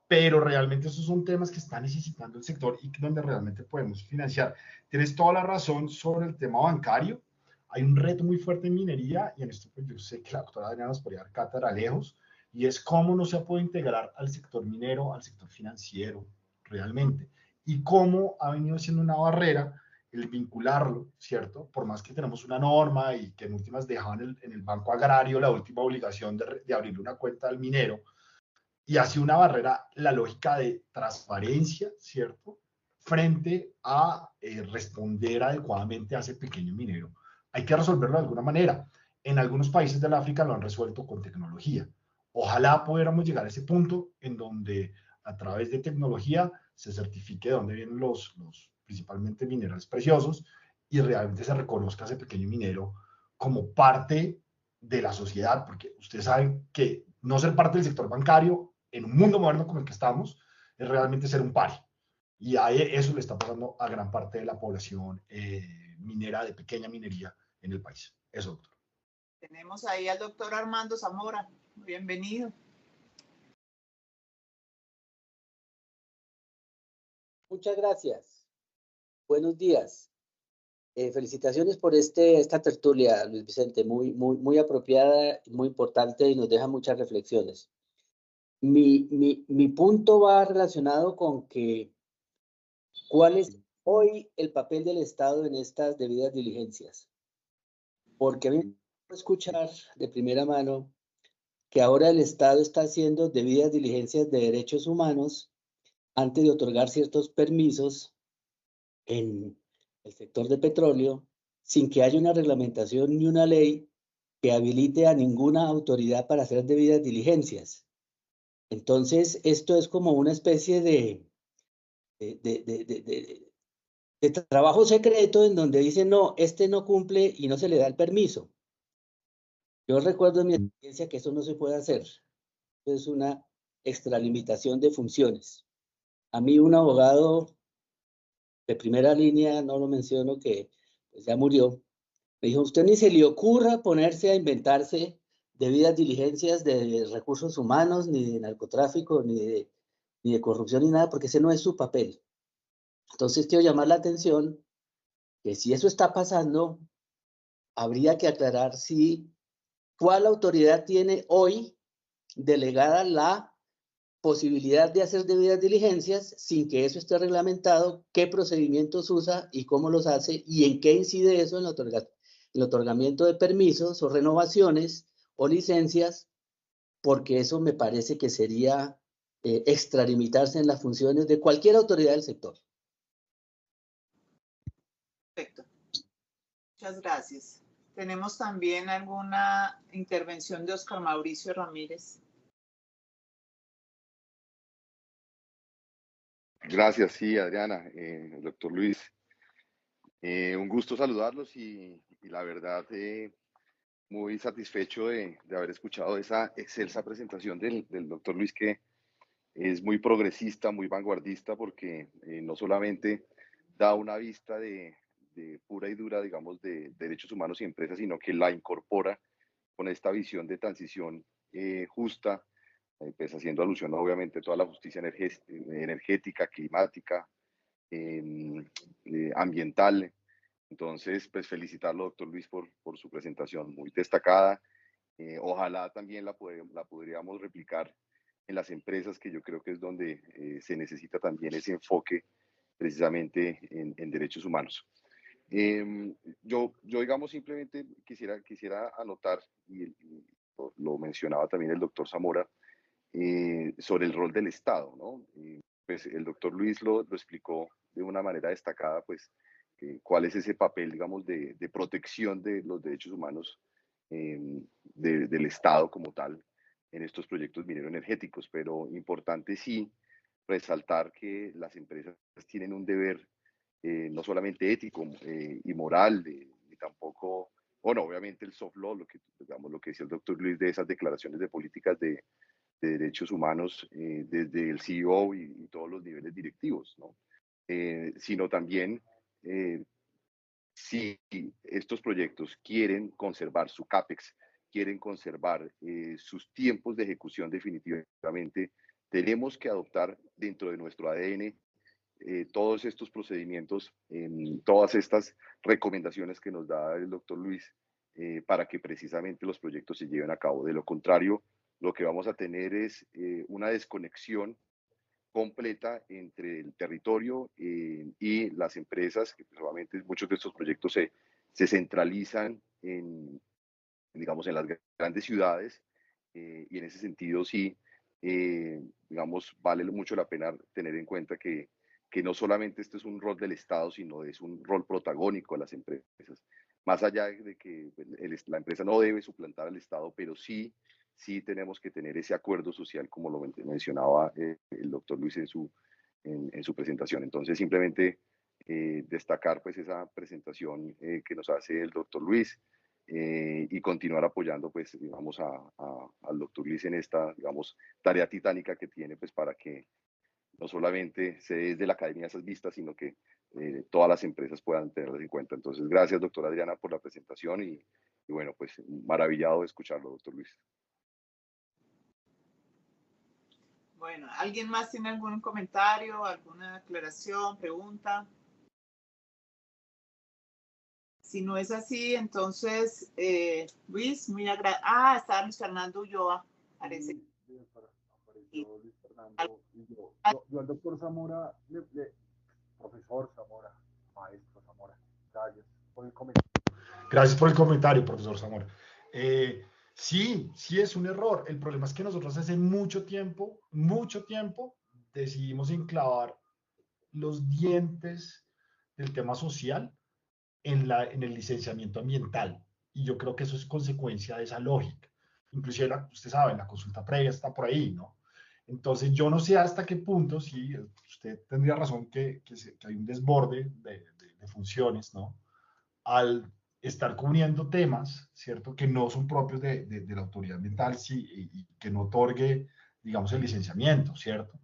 pero realmente esos son temas que está necesitando el sector y donde realmente podemos financiar. Tienes toda la razón sobre el tema bancario. Hay un reto muy fuerte en minería y en esto pues yo sé que la doctora Adriana nos podría dar cátedra lejos, y es cómo no se puede integrar al sector minero, al sector financiero realmente, y cómo ha venido siendo una barrera el vincularlo, ¿cierto? Por más que tenemos una norma y que en últimas dejaban en el Banco Agrario la última obligación de abrirle una cuenta al minero, y así una barrera la lógica de transparencia, ¿cierto? Frente a responder adecuadamente a ese pequeño minero. Hay que resolverlo de alguna manera. En algunos países del África lo han resuelto con tecnología. Ojalá pudiéramos llegar a ese punto en donde a través de tecnología se certifique de dónde vienen los principalmente minerales preciosos y realmente se reconozca a ese pequeño minero como parte de la sociedad, porque ustedes saben que no ser parte del sector bancario en un mundo moderno como el que estamos es realmente ser un pari. Y a eso le está pasando a gran parte de la población minera, de pequeña minería en el país. Eso, doctor. Tenemos ahí al doctor Armando Zamora. Bienvenido. Muchas gracias. Buenos días. Felicitaciones por esta tertulia, Luis Vicente, muy apropiada, muy importante y nos deja muchas reflexiones. Mi punto va relacionado con que ¿cuál es hoy el papel del Estado en estas debidas diligencias? Porque a mí me gusta escuchar de primera mano que ahora el Estado está haciendo debidas diligencias de derechos humanos antes de otorgar ciertos permisos en el sector de petróleo sin que haya una reglamentación ni una ley que habilite a ninguna autoridad para hacer debidas diligencias. Entonces, esto es como una especie de trabajo secreto en donde dicen, no, este no cumple y no se le da el permiso. Yo recuerdo en mi experiencia que eso no se puede hacer. Es una extralimitación de funciones. A mí un abogado de primera línea, no lo menciono, que pues, ya murió, me dijo, usted ni se le ocurra ponerse a inventarse debidas diligencias de recursos humanos, ni de narcotráfico, ni de corrupción, ni nada, porque ese no es su papel. Entonces quiero llamar la atención que si eso está pasando, habría que aclarar cuál autoridad tiene hoy delegada la posibilidad de hacer debidas diligencias sin que eso esté reglamentado, qué procedimientos usa y cómo los hace y en qué incide eso en el otorgamiento de permisos o renovaciones o licencias, porque eso me parece que sería extralimitarse en las funciones de cualquier autoridad del sector. Perfecto. Muchas gracias. Tenemos también alguna intervención de Oscar Mauricio Ramírez. Gracias, sí, Adriana, doctor Luis. Un gusto saludarlos y la verdad muy satisfecho de haber escuchado esa excelsa presentación del doctor Luis, que es muy progresista, muy vanguardista, porque no solamente da una vista de pura y dura, digamos, de derechos humanos y empresas, sino que la incorpora con esta visión de transición justa, pues haciendo alusión obviamente a toda la justicia energética, climática, ambiental. Entonces, pues felicitarlo, doctor Luis, por su presentación muy destacada. Ojalá también la podríamos replicar en las empresas, que yo creo que es donde se necesita también ese enfoque precisamente en derechos humanos. Yo, digamos, simplemente quisiera anotar, y lo mencionaba también el doctor Zamora, sobre el rol del Estado, ¿no? Pues el doctor Luis lo explicó de una manera destacada, pues, cuál es ese papel, digamos, de protección de los derechos humanos del Estado como tal en estos proyectos minero-energéticos, pero importante sí resaltar que las empresas tienen un deber no solamente ético y moral, ni tampoco, bueno, obviamente el soft law, digamos, lo que decía el doctor Luis de esas declaraciones de políticas de derechos humanos desde el CEO y todos los niveles directivos, ¿no? Sino también si estos proyectos quieren conservar su CAPEX, quieren conservar sus tiempos de ejecución definitivamente, tenemos que adoptar dentro de nuestro ADN todos estos procedimientos, todas estas recomendaciones que nos da el doctor Luis para que precisamente los proyectos se lleven a cabo. De lo contrario, lo que vamos a tener es una desconexión completa entre el territorio y las empresas, que probablemente muchos de estos proyectos se centralizan digamos, en las grandes ciudades, y en ese sentido sí, digamos, vale mucho la pena tener en cuenta que no solamente este es un rol del Estado, sino es un rol protagónico de las empresas. Más allá de que la empresa no debe suplantar al Estado, pero sí tenemos que tener ese acuerdo social, como lo mencionaba el doctor Luis en su presentación. Entonces, simplemente destacar pues esa presentación que nos hace el doctor Luis, y continuar apoyando pues digamos al doctor Luis en esta digamos tarea titánica que tiene pues para que no solamente se dé desde la academia esas vistas, sino que todas las empresas puedan tenerlas en cuenta. Entonces, gracias, doctora Adriana, por la presentación y bueno, pues maravillado de escucharlo, doctor Luis. Bueno, ¿alguien más tiene algún comentario, alguna aclaración, pregunta? Si no es así, entonces, Luis, muy agradable. Ah, está Luis Fernando Ulloa, parece. Apareció Luis Fernando y yo al doctor Zamora, profesor Zamora, maestro Zamora, gracias por el comentario. Gracias por el comentario, profesor Zamora. Sí es un error. El problema es que nosotros hace mucho tiempo, decidimos enclavar los dientes del tema social en el licenciamiento ambiental. Y yo creo que eso es consecuencia de esa lógica. Inclusive, usted sabe, la consulta previa está por ahí, ¿no? Entonces, yo no sé hasta qué punto, sí, usted tendría razón que hay un desborde de funciones, ¿no? Al estar cubriendo temas, ¿cierto?, que no son propios de la autoridad ambiental, sí, y que no otorgue, digamos, el licenciamiento, ¿cierto?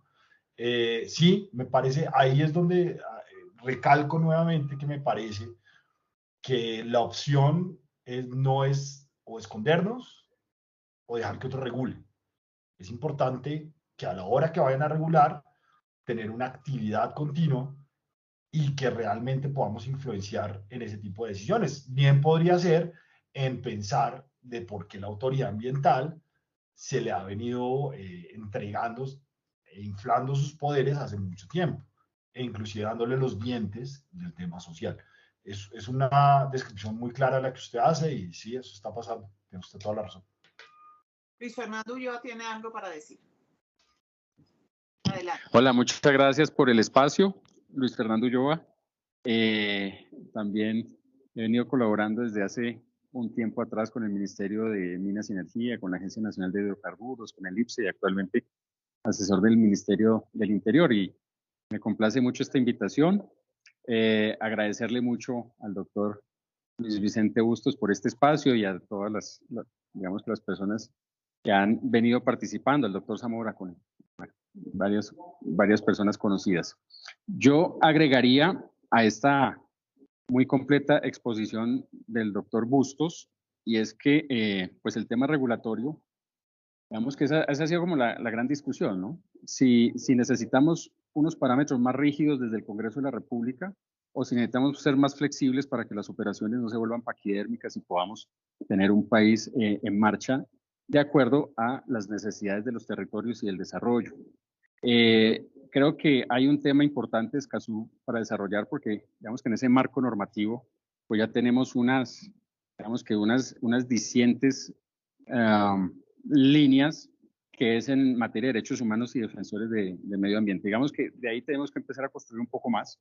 Sí, me parece, ahí es donde recalco nuevamente que me parece que la opción no es o escondernos o dejar que otro regule. Es importante que a la hora que vayan a regular, tener una actividad continua y que realmente podamos influenciar en ese tipo de decisiones. Bien podría ser en pensar de por qué la autoridad ambiental se le ha venido entregando e inflando sus poderes hace mucho tiempo, e inclusive dándole los dientes del tema social. Es una descripción muy clara la que usted hace y sí, eso está pasando. Tiene usted toda la razón. Luis Fernando Ulloa tiene algo para decir. Adelante. Hola, muchas gracias por el espacio. Luis Fernando Ulloa. También he venido colaborando desde hace un tiempo atrás con el Ministerio de Minas y Energía, con la Agencia Nacional de Hidrocarburos, con el IPSE y actualmente asesor del Ministerio del Interior. Y me complace mucho esta invitación. Agradecerle mucho al doctor Luis Vicente Bustos por este espacio y a todas digamos, las personas que han venido participando, al doctor Zamora con varias personas conocidas. Yo agregaría a esta muy completa exposición del doctor Bustos, y es que pues el tema regulatorio, digamos que esa ha sido como la gran discusión, ¿no? Si necesitamos unos parámetros más rígidos desde el Congreso de la República, o si necesitamos ser más flexibles para que las operaciones no se vuelvan paquidérmicas y podamos tener un país en marcha de acuerdo a las necesidades de los territorios y el desarrollo. Creo que hay un tema importante, Escazú, para desarrollar, porque digamos que en ese marco normativo pues ya tenemos unas discientes líneas que es en materia de derechos humanos y defensores de medio ambiente. Digamos que de ahí tenemos que empezar a construir un poco más.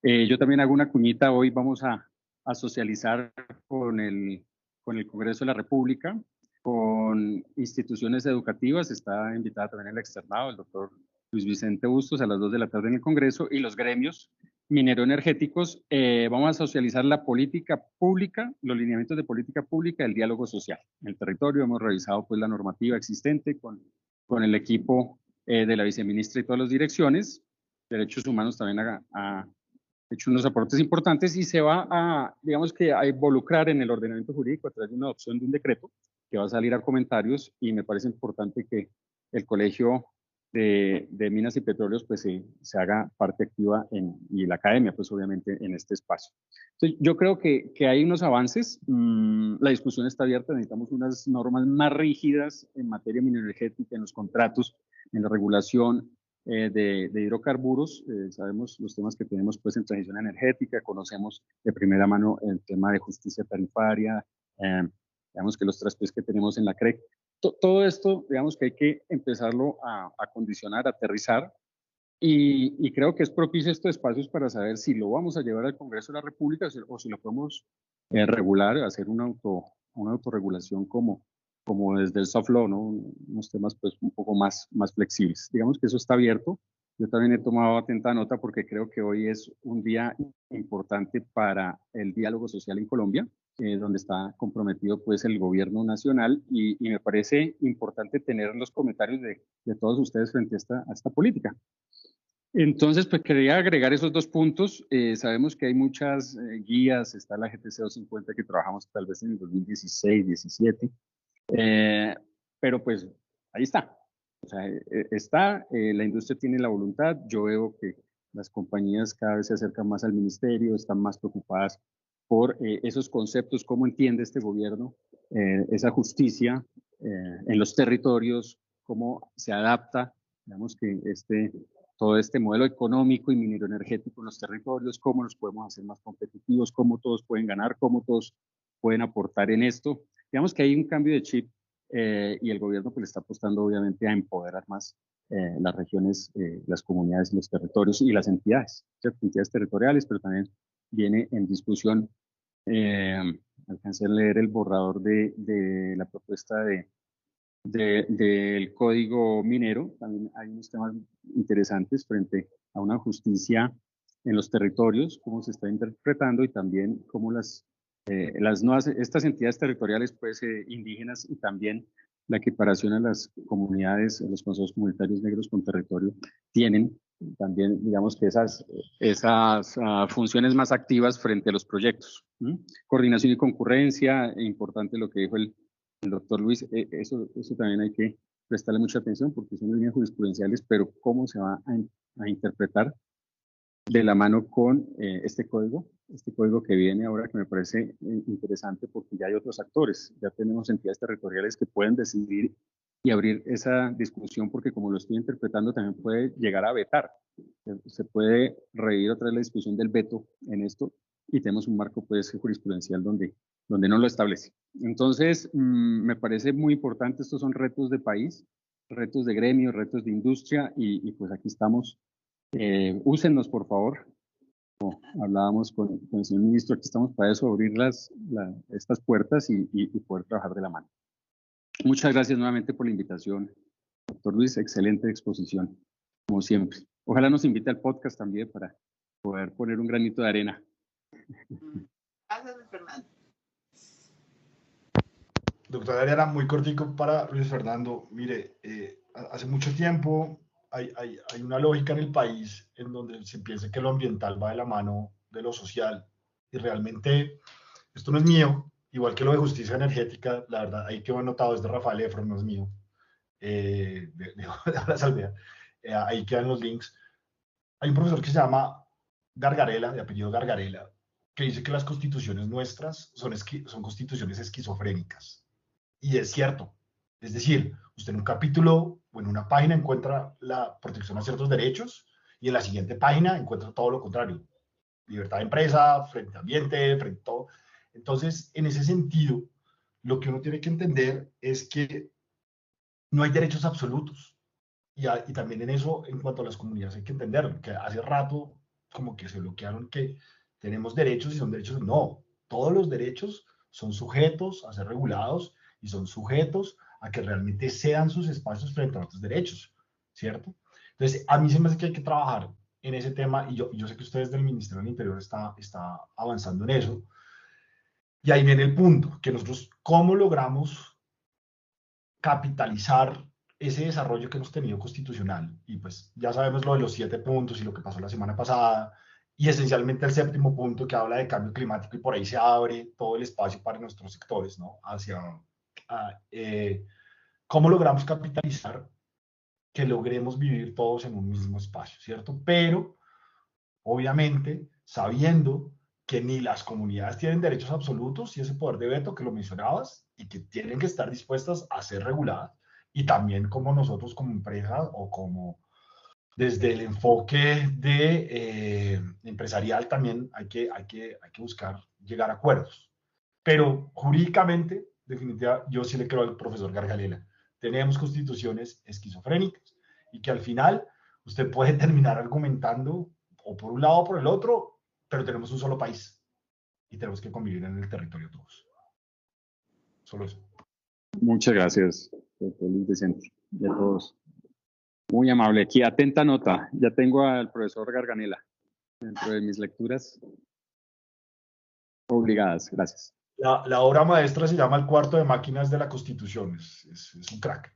Yo también hago una cuñita, hoy vamos a socializar con el Congreso de la República, con instituciones educativas, está invitada también el externado, el doctor Luis Vicente Bustos, a las 2 de la tarde en el Congreso, y los gremios minero-energéticos. Vamos a socializar la política pública, los lineamientos de política pública, el diálogo social. En el territorio hemos revisado pues la normativa existente con el equipo de la viceministra y todas las direcciones. Derechos Humanos también ha hecho unos aportes importantes y se va a, digamos que a involucrar en el ordenamiento jurídico a través de una adopción de un decreto que va a salir a comentarios, y me parece importante que el Colegio de Minas y Petróleos pues se haga parte activa y la academia pues obviamente en este espacio. Entonces, yo creo que hay unos avances, la discusión está abierta, necesitamos unas normas más rígidas en materia mineroenergética, en los contratos, en la regulación de hidrocarburos. Sabemos los temas que tenemos pues en transición energética, conocemos de primera mano el tema de justicia tarifaria, digamos que los traspes que tenemos en la CREC. Todo esto, digamos que hay que empezarlo a condicionar, a aterrizar, y creo que es propicio estos espacios para saber si lo vamos a llevar al Congreso de la República o si lo podemos regular, hacer una autorregulación como desde el soft law, ¿no? Unos temas pues un poco más flexibles. Digamos que eso está abierto. Yo también he tomado atenta nota porque creo que hoy es un día importante para el diálogo social en Colombia, donde está comprometido pues el gobierno nacional, y me parece importante tener los comentarios de todos ustedes frente a esta política. Entonces, pues quería agregar esos dos puntos. Sabemos que hay muchas guías, está la GTC 250 que trabajamos tal vez en el 2016, 17, pero pues ahí está. O sea, la industria tiene la voluntad. Yo veo que las compañías cada vez se acercan más al ministerio, están más preocupadas por esos conceptos, cómo entiende este gobierno esa justicia en los territorios, cómo se adapta, digamos que todo este modelo económico y mineroenergético en los territorios, cómo los podemos hacer más competitivos, cómo todos pueden ganar, cómo todos pueden aportar en esto. Digamos que hay un cambio de chip y el gobierno pues le está apostando obviamente a empoderar más las regiones, las comunidades, los territorios y las entidades, ¿cierto? Entidades territoriales, pero también viene en discusión, alcancé a leer el borrador de la propuesta del código minero. También hay unos temas interesantes frente a una justicia en los territorios, cómo se está interpretando, y también cómo las nuevas, estas entidades territoriales pues indígenas, y también la equiparación a las comunidades, a los consejos comunitarios negros con territorio, tienen también, digamos que esas funciones más activas frente a los proyectos. Coordinación y concurrencia, importante lo que dijo el doctor Luis, eso también hay que prestarle mucha atención porque son líneas jurisprudenciales, pero cómo se va a interpretar de la mano con este código que viene ahora, que me parece interesante porque ya hay otros actores, ya tenemos entidades territoriales que pueden decidir y abrir esa discusión, porque como lo estoy interpretando también puede llegar a vetar, se puede reír otra vez la discusión del veto en esto, y tenemos un marco pues jurisprudencial donde no lo establece. Entonces, me parece muy importante. Estos son retos de país, retos de gremio, retos de industria, y pues aquí estamos. Úsennos, por favor. Como hablábamos con el señor ministro, aquí estamos para eso, abrir estas puertas y poder trabajar de la mano. Muchas gracias nuevamente por la invitación, doctor Luis. Excelente exposición, como siempre. Ojalá nos invite al podcast también para poder poner un granito de arena. Gracias, Fernando. Doctora Ariana, muy cortico para Luis Fernando. Mire, hace mucho tiempo hay una lógica en el país en donde se piensa que lo ambiental va de la mano de lo social, y realmente esto no es mío, igual que lo de justicia energética. La verdad, ahí quedó anotado desde Rafael Efron, no es mío, de la salvedad. Ahí quedan los links. Hay un profesor que se llama Gargarella, de apellido Gargarella, que dice que las constituciones nuestras son constituciones esquizofrénicas. Y es cierto. Es decir, usted en un capítulo o en una página encuentra la protección a ciertos derechos, y en la siguiente página encuentra todo lo contrario. Libertad de empresa, frente a ambiente, frente a todo. Entonces, en ese sentido, lo que uno tiene que entender es que no hay derechos absolutos. Y también en eso, en cuanto a las comunidades, hay que entenderlo, que hace rato como que se bloquearon que tenemos derechos y son derechos. No, todos los derechos son sujetos a ser regulados y son sujetos a que realmente cedan sus espacios frente a otros derechos, ¿cierto? Entonces, a mí se me hace que hay que trabajar en ese tema, y yo sé que ustedes del Ministerio del Interior está avanzando en eso. Y ahí viene el punto, que nosotros, ¿cómo logramos capitalizar ese desarrollo que hemos tenido constitucional? Y pues ya sabemos lo de los 7 puntos y lo que pasó la semana pasada, y esencialmente el séptimo punto que habla de cambio climático, y por ahí se abre todo el espacio para nuestros sectores, ¿no? Hacia cómo logramos capitalizar que logremos vivir todos en un mismo espacio, ¿cierto? Pero, obviamente, sabiendo que ni las comunidades tienen derechos absolutos y ese poder de veto que lo mencionabas, y que tienen que estar dispuestas a ser reguladas, y también como nosotros como empresa o como desde el enfoque de empresarial también hay que buscar llegar a acuerdos. Pero jurídicamente, definitivamente, yo sí le creo al profesor Gargalela. Tenemos constituciones esquizofrénicas y que al final usted puede terminar argumentando o por un lado o por el otro, pero tenemos un solo país y tenemos que convivir en el territorio todos. Solo eso. Muchas gracias, doctor Luis Vicente, y a todos. Muy amable. Aquí, atenta nota. Ya tengo al profesor Garganela dentro de mis lecturas obligadas. Gracias. La obra maestra se llama El cuarto de máquinas de la Constitución. Es un crack.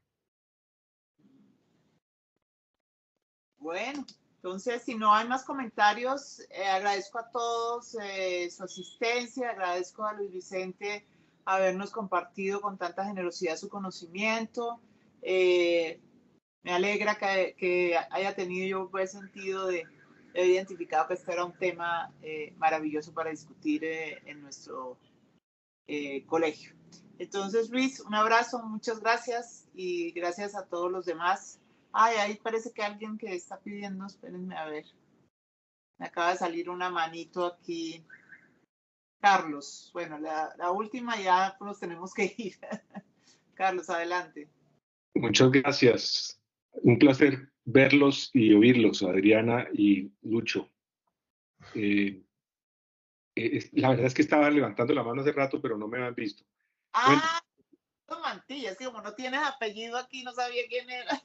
Bueno, entonces, si no hay más comentarios, agradezco a todos su asistencia, agradezco a Luis Vicente habernos compartido con tanta generosidad su conocimiento. Me alegra que haya tenido yo un buen sentido de haber identificado que este era un tema maravilloso para discutir en nuestro colegio. Entonces, Luis, un abrazo, muchas gracias y gracias a todos los demás. Ay, ahí parece que alguien que está pidiendo, espérenme a ver. Me acaba de salir una manito aquí. Carlos, bueno, la última ya nos tenemos que ir. Carlos, adelante. Muchas gracias. Un placer verlos y oírlos, Adriana y Lucho. La verdad es que estaba levantando la mano hace rato, pero no me habían visto. Ah, bueno. Mantilla, es que como no tienes apellido aquí, no sabía quién era.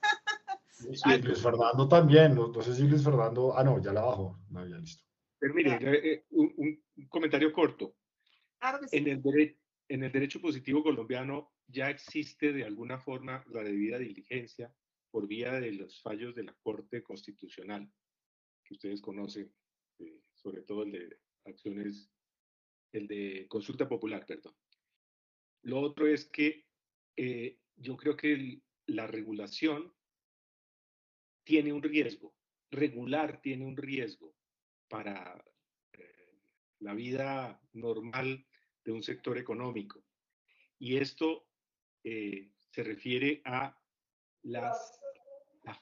Sí, Luis Fernando también, no sé si Luis Fernando, no, ya la bajó, no, ya listo. Pero mire, un comentario corto. Claro que sí. En el derecho positivo colombiano ya existe de alguna forma la debida diligencia por vía de los fallos de la Corte Constitucional, que ustedes conocen, sobre todo el de acciones, el de consulta popular, perdón. Lo otro es que yo creo que la regulación tiene un riesgo, regular tiene un riesgo para la vida normal de un sector económico. Y esto se refiere a la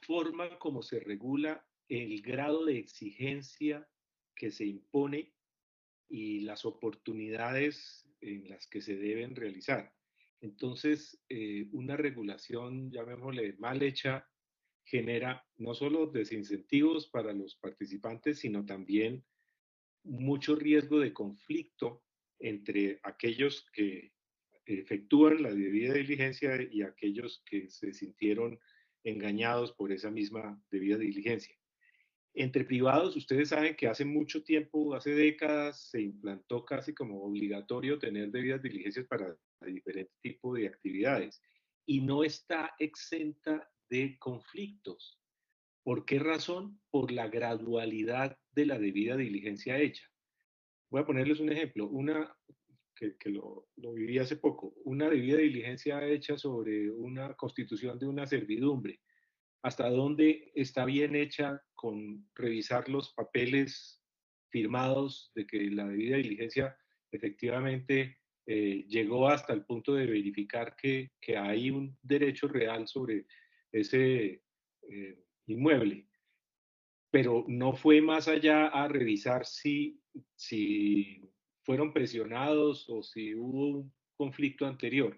forma como se regula el grado de exigencia que se impone y las oportunidades en las que se deben realizar. Entonces, una regulación, llamémosle mal hecha, genera no solo desincentivos para los participantes, sino también mucho riesgo de conflicto entre aquellos que efectúan la debida diligencia y aquellos que se sintieron engañados por esa misma debida diligencia. Entre privados, ustedes saben que hace mucho tiempo, hace décadas, se implantó casi como obligatorio tener debidas diligencias para diferentes tipos de actividades y no está exenta de conflictos. ¿Por qué razón? Por la gradualidad de la debida diligencia hecha. Voy a ponerles un ejemplo, que lo viví hace poco, una debida diligencia hecha sobre una constitución de una servidumbre. ¿Hasta dónde está bien hecha con revisar los papeles firmados de que la debida diligencia efectivamente llegó hasta el punto de verificar que hay un derecho real sobre ese inmueble? Pero no fue más allá a revisar si fueron presionados o si hubo un conflicto anterior.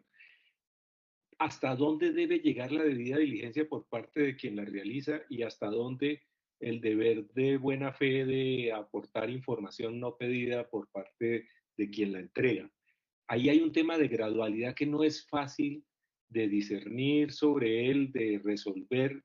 ¿Hasta dónde debe llegar la debida diligencia por parte de quien la realiza y hasta dónde el deber de buena fe de aportar información no pedida por parte de quien la entrega? Ahí hay un tema de gradualidad que no es fácil de discernir sobre él, de resolver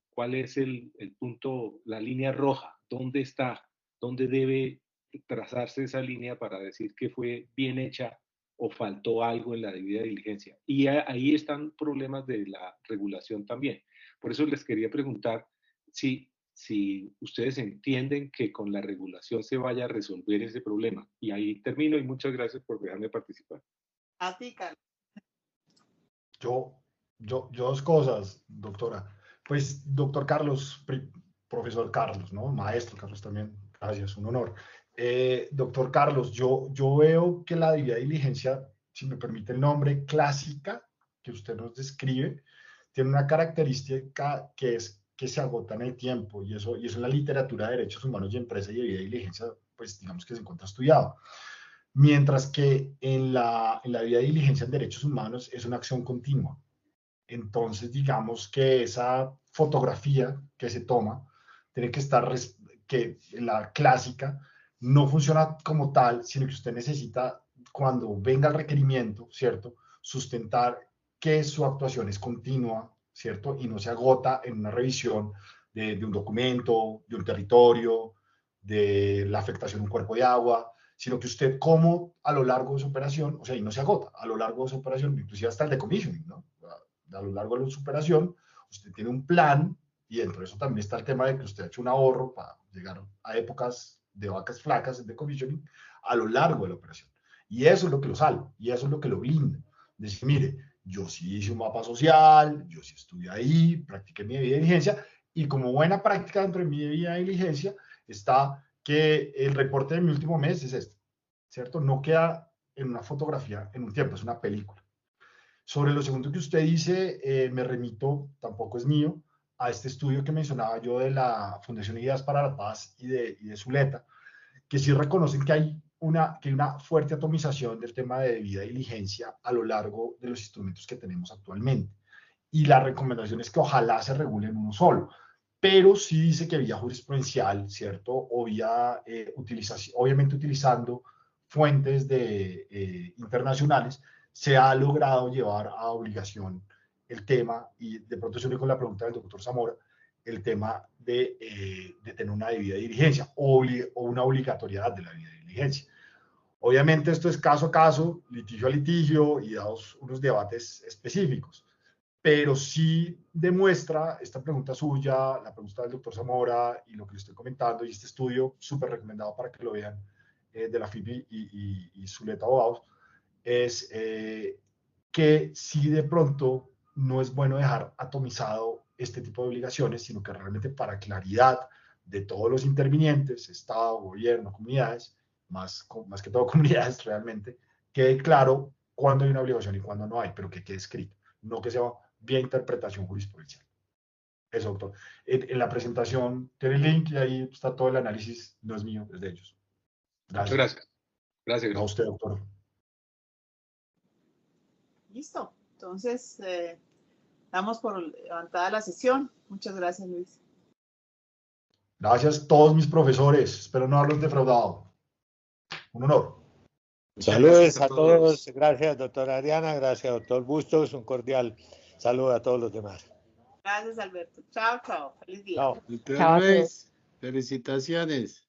cuál es el punto, la línea roja, dónde está, dónde debe trazarse esa línea para decir que fue bien hecha o faltó algo en la debida diligencia. Y ahí están problemas de la regulación también. Por eso les quería preguntar si si ustedes entienden que con la regulación se vaya a resolver ese problema. Y ahí termino y muchas gracias por dejarme participar. A ti, Carlos. Yo dos cosas, doctora. Pues, doctor Carlos, profesor Carlos, ¿no? Maestro Carlos también, gracias, un honor. Doctor Carlos, yo veo que la debida diligencia, si me permite el nombre, clásica que usted nos describe, tiene una característica que es que se agota en el tiempo, y eso en la literatura de derechos humanos y empresa y debida diligencia, pues digamos que se encuentra estudiado. Mientras que en la debida diligencia en derechos humanos es una acción continua. Entonces, digamos que esa fotografía que se toma tiene que estar, que la clásica no funciona como tal, sino que usted necesita, cuando venga el requerimiento, ¿cierto?, sustentar que su actuación es continua, ¿cierto?, y no se agota en una revisión de un documento, de un territorio, de la afectación de un cuerpo de agua, sino que usted, como a lo largo de su operación, o sea, y no se agota, a lo largo de su operación, inclusive hasta el decommissioning, ¿no? A lo largo de su operación, usted tiene un plan, y dentro de eso también está el tema de que usted ha hecho un ahorro para llegar a épocas de vacas flacas en decommissioning a lo largo de la operación. Y eso es lo que lo salva, y eso es lo que lo blinda. Decir, mire, yo sí hice un mapa social, yo sí estuve ahí, practiqué mi debida diligencia, y como buena práctica dentro de mi debida diligencia está que el reporte de mi último mes es este, ¿cierto? No queda en una fotografía en un tiempo, es una película. Sobre lo segundo que usted dice, me remito, tampoco es mío, a este estudio que mencionaba yo de la Fundación Ideas para la Paz y de Zuleta, que sí reconocen que hay una fuerte atomización del tema de debida diligencia a lo largo de los instrumentos que tenemos actualmente. Y la recomendación es que ojalá se regule en uno solo, pero sí dice que vía jurisprudencial, ¿cierto? O vía utilización, obviamente utilizando fuentes internacionales, se ha logrado llevar a obligación el tema, y de pronto se une con la pregunta del doctor Zamora, el tema de tener una debida diligencia o una obligatoriedad de la debida diligencia. Obviamente esto es caso a caso, litigio a litigio y dados unos debates específicos, pero sí demuestra esta pregunta suya, la pregunta del doctor Zamora y lo que le estoy comentando, y este estudio súper recomendado para que lo vean, de la FIPI y Zuleta Abogados, es que sí de pronto no es bueno dejar atomizado este tipo de obligaciones, sino que realmente para claridad de todos los intervinientes, Estado, gobierno, comunidades, más que todo comunidades realmente, quede claro cuándo hay una obligación y cuándo no hay, pero que quede escrito, no que sea vía interpretación jurisprudencial. Eso, doctor. En la presentación tiene el link y ahí está todo el análisis, no es mío, es de ellos. Gracias. Muchas gracias. Gracias. No, a usted, doctor. Listo. Entonces, damos por levantada la sesión. Muchas gracias, Luis. Gracias a todos mis profesores. Espero no haberlos defraudado. Un honor. Saludos a todos. Gracias, doctora Ariana. Gracias, doctor Bustos. Un cordial saludo a todos los demás. Gracias, Alberto. Chao, chao. Feliz día. Chao. Doctor Luis, felicitaciones.